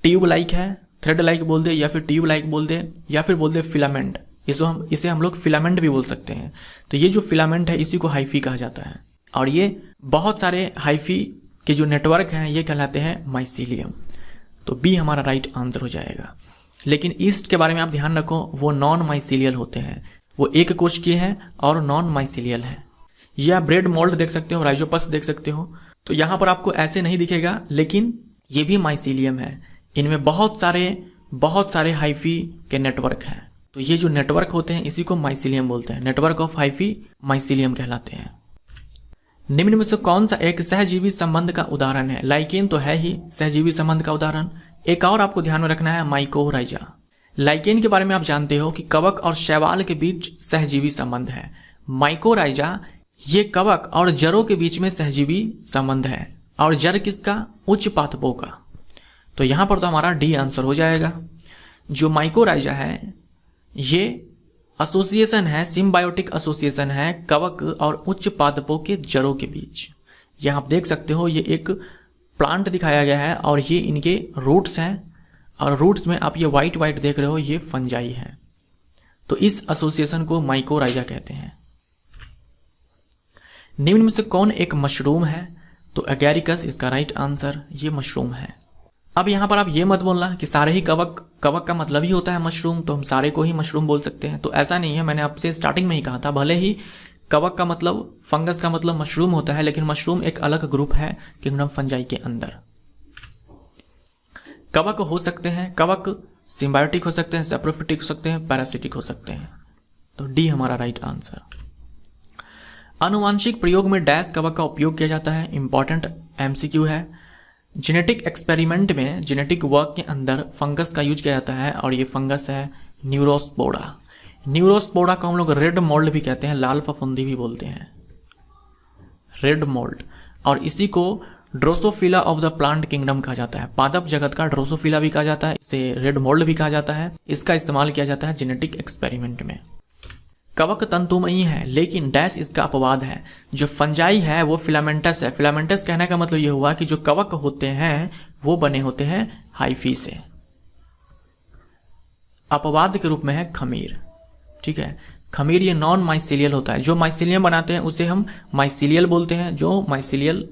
ट्यूब लाइक है। थ्रेड लाइक बोल दे या फिर ट्यूब लाइक बोल दे या फिर बोल दे फिलामेंट। इसे हम लोग फिलामेंट भी बोल सकते हैं। तो ये जो फिलामेंट है इसी को हाइफी कहा जाता है। और ये बहुत सारे हाइफी के जो नेटवर्क हैं ये कहलाते हैं माइसीलियम। तो बी हमारा राइट आंसर हो जाएगा। लेकिन ईस्ट के बारे में आप ध्यान रखो, वो नॉन माइसीलियल होते हैं। वो एक कोशिकीय हैं और नॉन माइसीलियल है। ये आप ब्रेड मोल्ड देख सकते हो, राइजोपस देख सकते हो। तो यहाँ पर आपको ऐसे नहीं दिखेगा, लेकिन ये भी माइसीलियम है। इनमें बहुत सारे हाइफी के नेटवर्क हैं। तो ये जो नेटवर्क होते हैं इसी को माइसीलियम बोलते हैं। नेटवर्क ऑफ हाइफी माइसीलियम कहलाते हैं। निम्न में से कौन सा एक सहजीवी संबंध का उदाहरण है? लाइकेन तो है ही सहजीवी संबंध का उदाहरण। एक और आपको ध्यान में रखना है, माइकोराइजा। लाइकेन के बारे में आप जानते हो कि कवक और शैवाल के बीच सहजीवी संबंध है। माइकोराइजा ये कवक और जड़ों के बीच में सहजीवी संबंध है। और जड़ किसका? उच्च पादपों का। तो यहां पर तो हमारा डी आंसर हो जाएगा। जो माइकोराइजा है ये एसोसिएशन है, सिम्बायोटिक एसोसिएशन है कवक और उच्च पादपों के जड़ों के बीच। यहां आप देख सकते हो, ये एक प्लांट दिखाया गया है और ये इनके रूट्स हैं। और रूट्स में आप ये वाइट देख रहे हो, ये फंजाई है। तो इस एसोसिएशन को माइकोराइजा कहते हैं। निम्न में से कौन एक मशरूम है? तो एगैरिकस इसका राइट आंसर, ये मशरूम है। अब यहां पर आप ये मत बोलना कि सारे ही कवक का मतलब ही होता है मशरूम, तो हम सारे को ही मशरूम बोल सकते हैं। तो ऐसा नहीं है, मैंने आपसे स्टार्टिंग में ही कहा था, भले ही कवक का मतलब, फंगस का मतलब मशरूम होता है, लेकिन मशरूम एक अलग ग्रुप है किंगडम फंजाई के अंदर। कवक हो सकते हैं, कवक सिम्बायोटिक हो सकते हैं, सैप्रोफिटिक हो सकते हैं, पैरासिटिक हो सकते हैं। तो डी हमारा राइट आंसर। आनुवांशिक प्रयोग में डैश कवक का उपयोग किया जाता है। इंपॉर्टेंट MCQ है। जेनेटिक एक्सपेरिमेंट में, जेनेटिक वर्क के अंदर फंगस का यूज किया जाता है और ये फंगस है न्यूरोस्पोरा। न्यूरोस्पोरा को हम लोग रेड मोल्ड भी कहते हैं, लाल फफूंदी भी बोलते हैं, रेड मोल्ड। और इसी को Drosophila of the plant kingdom कहा जाता है। पादप जगत का ड्रोसोफिला भी कहा जाता है, इसे रेड मोल्ड भी कहा जाता है। इसका इस्तेमाल किया जाता है जेनेटिक एक्सपेरिमेंट में। कवक तंतुमयी है, लेकिन डैश इसका अपवाद है। जो फंजाई है वो फिलामेंटस है। फिलामेंटस कहने का मतलब ये हुआ कि जो कवक होते हैं वो बने होते हैं हाइफी से। अपवाद के रूप में है खमीर। ठीक है, खमीर ये नॉन माइसीलियल होता है। जो माइसीलियम बनाते हैं उसे हम माइसीलियल बोलते हैं, जो माइसीलियल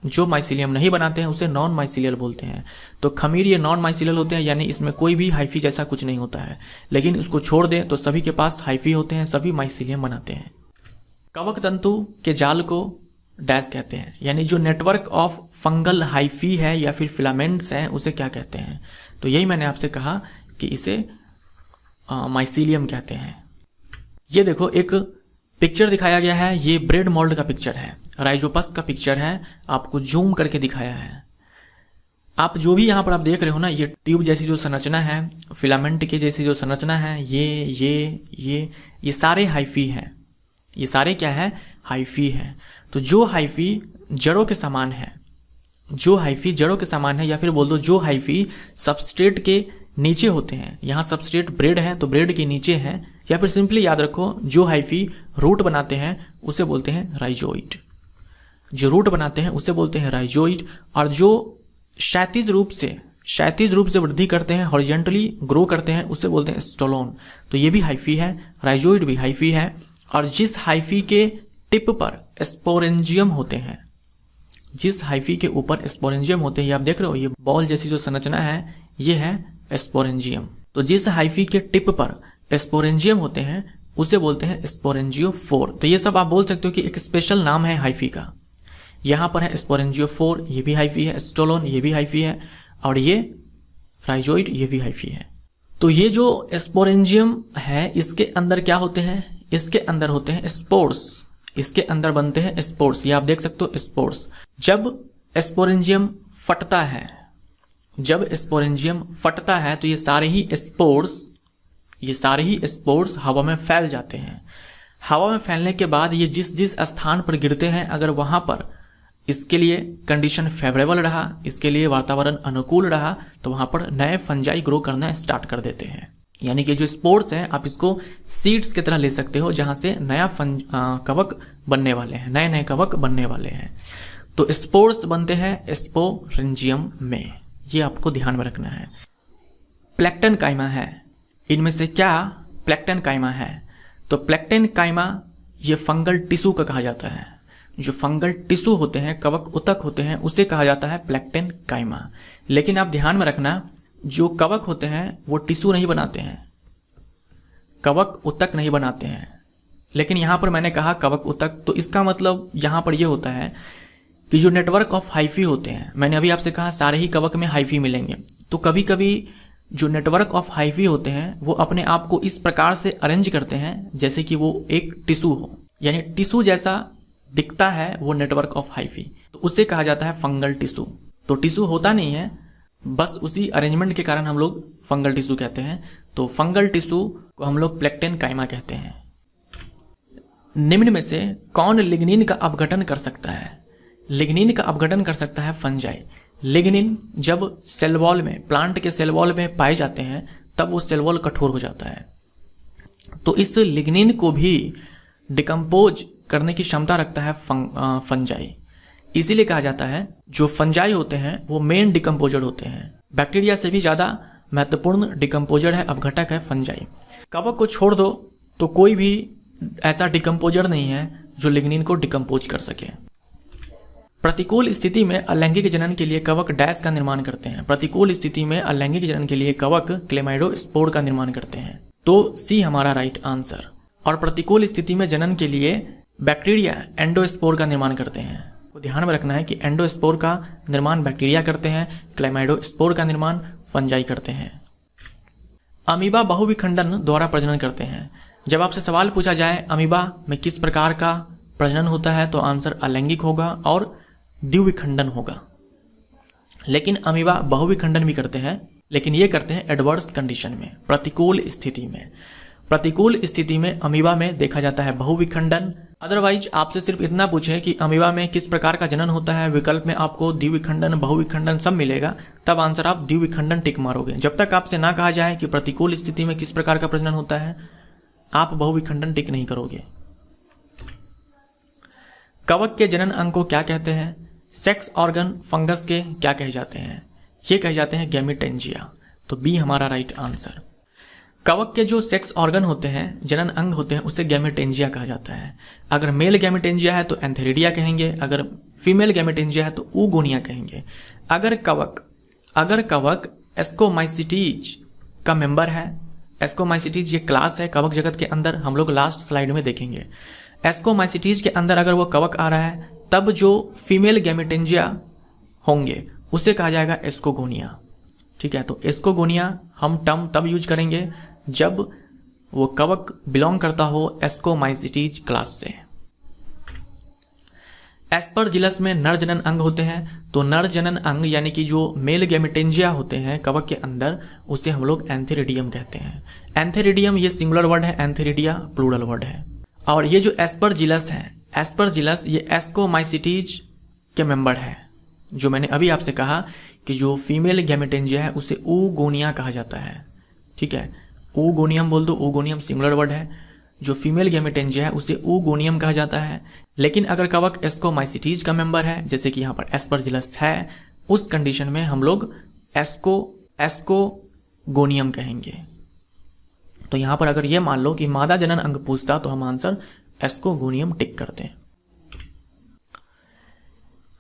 जो माइसीलियम नहीं बनाते हैं उसे नॉन माइसीलियल बोलते हैं। तो खमीर ये नॉन माइसीलियल होते हैं, यानी इसमें कोई भी हाइफी जैसा कुछ नहीं होता है। लेकिन उसको छोड़ दें तो सभी के पास हाइफी होते हैं, सभी माइसीलियम बनाते हैं। कवक तंतु के जाल को डैश कहते हैं, यानी जो नेटवर्क ऑफ फंगल हाइफी है या फिर फिलामेंट्स हैं उसे क्या कहते हैं? तो यही मैंने आपसे कहा कि इसे माइसीलियम कहते हैं। ये देखो एक पिक्चर दिखाया गया है, ये ब्रेड मोल्ड का पिक्चर है, राइजोपस का पिक्चर है, आपको जूम करके दिखाया है। आप जो भी यहाँ पर आप देख रहे हो ना, ये ट्यूब जैसी जो संरचना है, फिलामेंट की जैसी जो संरचना है, ये सारे हाइफी हैं। ये सारे क्या है? हाइफी है। तो जो हाइफी जड़ों के समान है, जो हाइफी जड़ों के समान है, या फिर बोल दो जो हाइफी सबस्ट्रेट के नीचे होते हैं, यहाँ सबस्ट्रेट ब्रेड है तो ब्रेड के नीचे है, या फिर सिंपली याद रखो जो हाइफी रूट बनाते हैं उसे बोलते हैं राइजोइड। जो रूट बनाते हैं उसे बोलते हैं राइजोइड, और जो क्षैतिज रूप से वृद्धि करते हैं, हॉरिजॉन्टली ग्रो करते हैं, उसे बोलते हैं स्टोलोन। तो ये भी हाइफी है, राइजोइड भी हाइफी है। और जिस हाइफी के टिप पर स्पोरेंजियम होते हैं, जिस हाइफी के ऊपर स्पोरेंजियम होते हैं, ये आप देख रहे हो, ये बॉल जैसी जो संरचना है, ये है स्पोरेंजियम। तो जिस हाइफी के टिप पर स्पोरेंजियम होते हैं उसे बोलते हैं स्पोरेंजियोफोर। तो ये सब आप बोल सकते हो कि एक स्पेशल नाम है हाइफी का। यहाँ पर है स्पोरेंजियोफोर, ये भी हाइफी है, स्टोलोन ये भी हाइफी है, और ये राइजोइड ये भी हाइफी है। तो ये जो स्पोरेंजियम है इसके अंदर क्या होते हैं? इसके अंदर होते हैं स्पोर्स, इसके अंदर बनते हैं स्पोर्स। ये आप देख सकते हो स्पोर्स। जब स्पोरेंजियम फटता है, जब स्पोरेंजियम फटता है तो ये सारे ही स्पोर्स हवा में फैल जाते हैं। हवा में फैलने के बाद ये जिस स्थान पर गिरते हैं, अगर वहां पर इसके लिए कंडीशन फेवरेबल रहा, इसके लिए वातावरण अनुकूल रहा, तो वहां पर नए फंजाई ग्रो करना स्टार्ट कर देते हैं। यानी कि जो स्पोर्स हैं आप इसको सीड्स की तरह ले सकते हो, जहां से नया कवक बनने वाले हैं, नए नए कवक बनने वाले हैं। तो स्पोर्स बनते हैं स्पोरेंजियम में, ये आपको ध्यान में रखना है। प्लेक्टन काइमा है, इनमें से क्या प्लेक्टन काइमा है? तो प्लेक्टन काइमा ये फंगल टिश्यू का कहा जाता है। जो फंगल टिश्यू होते हैं, कवक उतक होते हैं, उसे कहा जाता है प्लेक्टन काइमा। लेकिन आप ध्यान में रखना, जो कवक होते हैं वो टिश्यू नहीं बनाते हैं, कवक उतक नहीं बनाते हैं। लेकिन यहां पर मैंने कहा कवक उतक, तो इसका मतलब यहां पर यह होता है कि जो नेटवर्क ऑफ हाइफी होते हैं, मैंने अभी आपसे कहा सारे ही कवक में हाइफी मिलेंगे, तो कभी कभी जो नेटवर्क ऑफ हाइफी होते हैं वो अपने आप को इस प्रकार से अरेंज करते हैं जैसे कि वो एक टिश्यू हो, यानी टिश्यू जैसा दिखता है वो नेटवर्क ऑफ हाइफी, तो उसे कहा जाता है फंगल टिश्यू। तो टिश्यू होता नहीं है, बस उसी अरेंजमेंट के कारण हम लोग फंगल टिश्यू कहते हैं। तो फंगल टिश्यू को हम लोग प्लेक्टन काइमा कहते हैं। निम्न में से कौन लिग्निन का अपघटन कर सकता है? लिग्निन का अपघटन कर सकता है फंजाई। लिग्निन जब सेल वॉल में, प्लांट के सेल वॉल में पाए जाते हैं, तब वो सेल वॉल कठोर हो जाता है। तो इस लिग्निन को भी डिकम्पोज करने की क्षमता रखता है फंजाई। इसीलिए कहा जाता है जो फंजाई होते हैं वो मेन डिकम्पोजर होते हैं। बैक्टीरिया से भी ज़्यादा महत्वपूर्ण डिकम्पोजर है, अपघटक है फंजाई। कवक को छोड़ दो तो कोई भी ऐसा डिकम्पोजर नहीं है जो लिग्निन को डिकम्पोज कर सके। प्रतिकूल स्थिति में अलैंगिक जनन के लिए कवक डैश का निर्माण करते हैं। प्रतिकूल स्थिति में अलैंगिक जनन के लिए कवक क्लेमाइडोस्पोर का निर्माण करते हैं। तो सी हमारा राइट आंसर। और प्रतिकूल स्थिति में जनन के लिए बैक्टीरिया एंडोस्पोर का निर्माण करते हैं। तो ध्यान में रखना है कि एंडोस्पोर का निर्माण बैक्टीरिया करते हैं, क्लेमाइडोस्पोर का निर्माण फंजाई करते हैं। अमीबा बहुविखंडन द्वारा प्रजनन करते हैं। जब आपसे सवाल पूछा जाए अमीबा में किस प्रकार का प्रजनन होता है, तो आंसर अलैंगिक होगा और द्विविखंडन होगा। लेकिन अमीबा बहुविखंडन भी करते हैं, लेकिन ये करते हैं एडवर्स कंडीशन में, प्रतिकूल स्थिति में। प्रतिकूल स्थिति में अमीबा में देखा जाता है बहुविखंडन। अदरवाइज आपसे सिर्फ इतना पूछे कि अमीबा में किस प्रकार का जनन होता है, विकल्प में आपको द्विविखंडन बहुविखंडन सब मिलेगा, तब आंसर आप द्विविखंडन टिक मारोगे। जब तक आपसे ना कहा जाए कि प्रतिकूल स्थिति में किस प्रकार का प्रजनन होता है, आप बहुविखंडन टिक नहीं करोगे। कवक के जनन अंग को क्या कहते हैं? सेक्स ऑर्गन फंगस के क्या कहे जाते हैं? ये कहे जाते हैं गैमेटेंजिया। तो बी हमारा राइट आंसर। कवक के जो सेक्स ऑर्गन होते हैं, जनन अंग होते हैं, उसे गैमेटेंजिया कहा जाता है। अगर मेल गैमेटेंजिया है तो एंथेरिडिया कहेंगे, अगर फीमेल गैमेटेंजिया है तो oogonia कहेंगे। अगर कवक एस्कोमाइसिटीज का मेंबर है, एस्कोमाइसिटीज ये क्लास है कवक जगत के अंदर, हम लोग लास्ट स्लाइड में देखेंगे। एस्कोमाइसिटीज के अंदर अगर वो कवक आ रहा है तब जो फीमेल गैमेटेंजिया होंगे उसे कहा जाएगा एस्कोगोनिया। ठीक है, तो एस्कोगोनिया हम टर्म तब यूज करेंगे जब वो कवक बिलोंग करता हो एस्कोमाइसिटीज क्लास से। एस्परजिलस में नर जनन अंग होते हैं, तो नर जनन अंग यानी कि जो मेल गैमेटेंजिया होते हैं कवक के अंदर उसे हम लोग एंथेरिडियम कहते हैं। एंथेरिडियम ये सिंगुलर वर्ड है, एंथेरिडिया प्लूरल वर्ड है। और ये जो एस्परजिलस है, एस्परजिलस ये एस्कोमाइसिटीज के मेंबर है। जो मैंने अभी आपसे कहा कि जो फीमेल गैमेटेंजिया है उसे oogonia कहा जाता है। ठीक है, oogonia बोल दो, oogonia सिंगुलर वर्ड है। जो फीमेल गैमेटेंजिया है उसे oogonia कहा जाता है। लेकिन अगर कवक एस्कोमाइसिटीज का मेंबर है, जैसे कि यहाँ पर एस्परजिलस है, उस कंडीशन में हम लोग एस्कोगोनियम कहेंगे। तो यहाँ पर अगर ये मान लो कि मादा जनन अंग पूछता तो हम आंसर एस्कोगोनियम टिक करते हैं।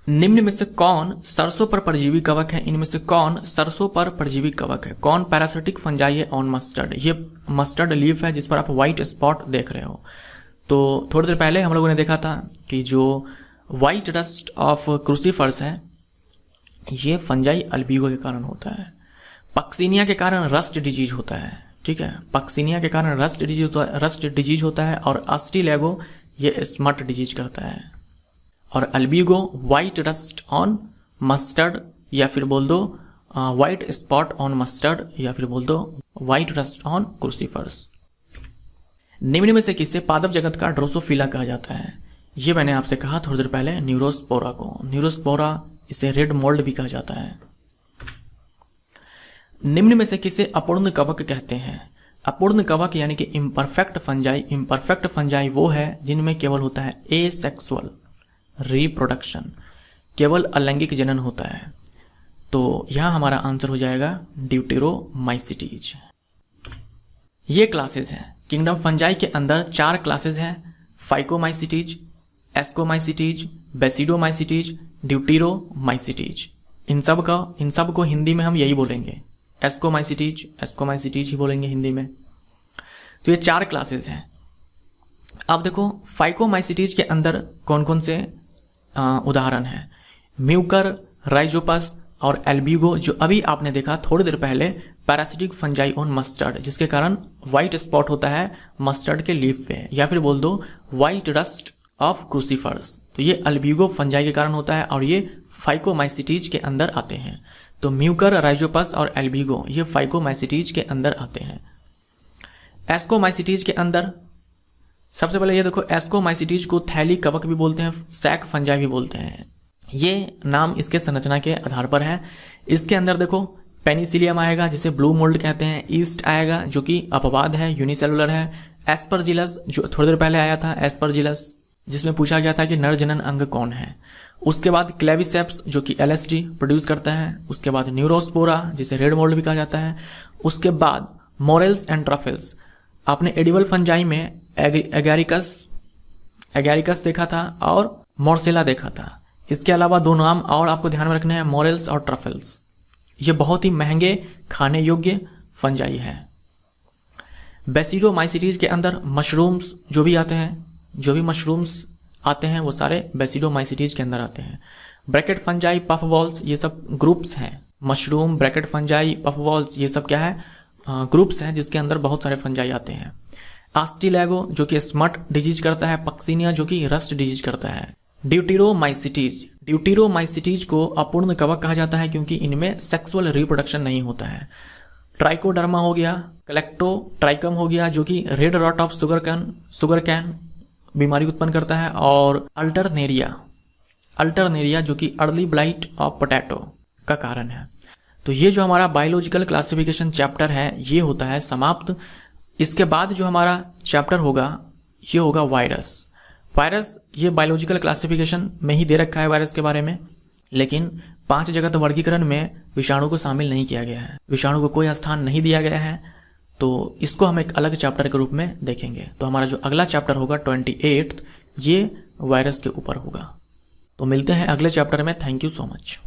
निम्न में से कौन सरसों पर परजीवी कवक है? इनमें से कौन सरसों पर परजीवी कवक है? कौन पैरासिटिक फंजाई है ऑन मस्टर्ड? ये मस्टर्ड लीफ है जिस पर आप व्हाइट स्पॉट देख रहे हो। तो थोड़ी देर पहले हम लोगों ने देखा था कि जो व्हाइट रस्ट ऑफ क्रूसीफर्स है ये फंजाई अल्बिगो के कारण होता है। पक्सिनिया के कारण रस्ट डिजीज होता है। ठीक है, पक्सिनिया के कारण रस्ट डिजीज होता है और अस्टिलेगो ये स्मट डिजीज करता है। और अल्बिगो व्हाइट रस्ट ऑन मस्टर्ड, या फिर बोल दो व्हाइट स्पॉट ऑन मस्टर्ड, या फिर बोल दो व्हाइट रस्ट ऑन क्रूसीफर्स। निम्न में से किसे पादप जगत का ड्रोसोफिला कहा जाता है? ये मैंने आपसे कहा थोड़ी देर पहले, न्यूरोस्पोरा को। न्यूरोस्पोरा इसे रेड मोल्ड भी कहा जाता है। निम्न में से किसे अपूर्ण कवक कहते हैं? अपूर्ण कवक यानी कि इम्परफेक्ट फंजाई। इम्परफेक्ट फंजाई वो है जिनमें केवल होता है एसेक्सुअल रिप्रोडक्शन, केवल अलैंगिक जनन होता है। तो यहां हमारा आंसर हो जाएगा ड्यूटेरोमाइसिटीज। ये क्लासेस हैं किंगडम फंजाई के अंदर। 4 क्लासेस हैं, फाइकोमाइसिटीज, एस्कोमाइसिटीज, बेसिडोमाइसिटीज, ड्यूटेरोमाइसिटीज। इन सब को हिंदी में हम यही बोलेंगे, एस्कोमाइसिटीज ही बोलेंगे हिंदी में। तो ये 4 क्लासेस हैं। अब देखो फाइकोमाइसिटीज के अंदर कौन कौन से उदाहरण हैं? म्यूकर, राइजोपस और एल्बिगो, जो अभी आपने देखा थोड़ी देर पहले, पैरासिटिक फंजाई ऑन मस्टर्ड, जिसके कारण व्हाइट स्पॉट होता है मस्टर्ड के लीफ पे, या फिर बोल दो व्हाइट रस्ट ऑफ क्रूसीफर्स। तो ये अल्बिगो फंजाई के कारण होता है और ये फाइकोमाइसिटीज के अंदर आते हैं। तो म्यूकर, राइजोपस और एल्बिगो ये फाइकोमाइसिटीज के अंदर आते हैं। एस्कोमाइसिटीज के अंदर सबसे पहले ये देखो, एस्कोमाइसिटीज को थैली कवक भी बोलते हैं, सैक फंजाई भी बोलते हैं। ये नाम इसके संरचना के आधार पर है। इसके अंदर देखो पेनिसिलियम आएगा जिसे ब्लू मोल्ड कहते हैं, ईस्ट आएगा जो कि अपवाद है, यूनिसेलुलर है, एस्परजिलस जो थोड़ी देर पहले आया था, एस्परजिलस जिसमें पूछा गया था कि नर जनन अंग कौन है। उसके बाद क्लेविसेप्स जो कि एलएसडी प्रोड्यूस करता है। उसके बाद न्यूरोस्पोरा जिसे रेड मोल्ड भी कहा जाता है। उसके बाद मोरेल्स एंड ट्रफल्स। आपने एडिबल फंजाई में एगैरिकस देखा था और मोर्सेला देखा था। इसके अलावा 2 नाम और आपको ध्यान में रखने हैं, मोरेल्स और ट्रफल्स। ये बहुत ही महंगे खाने योग्य फंजाई है। बेसिडोमाइसिटीज के अंदर मशरूम्स जो भी मशरूम्स आते हैं वो सारे बेसिडोमाइसिटीज के अंदर आते हैं। ब्रैकेट फंजाई, पफ बॉल्स, ये सब ग्रुप्स हैं। Mushroom, bracket fungi, puff balls, ये सब क्या है? ग्रुप्स हैं जिसके अंदर बहुत सारे फंजाई आते हैं। आस्टिलेगो जो कि स्मट डिजीज करता है, पक्सिनिया जो कि रस्ट डिजीज करता है। ड्यूटेरोमाइसिटीज को अपूर्ण कवक कहा जाता है क्योंकि इनमें सेक्सुअल रिप्रोडक्शन नहीं होता है। ट्राइकोडर्मा हो गया, कलेक्टोट्राइकम हो गया जो कि red rot of sugarcane बीमारी उत्पन्न करता है, और अल्टरनेरिया जो कि अर्ली ब्लाइट ऑफ पोटैटो का कारण है। तो ये जो हमारा बायोलॉजिकल क्लासिफिकेशन चैप्टर है ये होता है समाप्त। इसके बाद जो हमारा चैप्टर होगा ये होगा वायरस। ये बायोलॉजिकल क्लासिफिकेशन में ही दे रखा है वायरस के बारे में, लेकिन 5 जगत वर्गीकरण में विषाणु को शामिल नहीं किया गया है, विषाणु को कोई स्थान नहीं दिया गया है। तो इसको हम एक अलग चैप्टर के रूप में देखेंगे। तो हमारा जो अगला चैप्टर होगा 28, ये वायरस के ऊपर होगा। तो मिलते हैं अगले चैप्टर में। Thank you so much.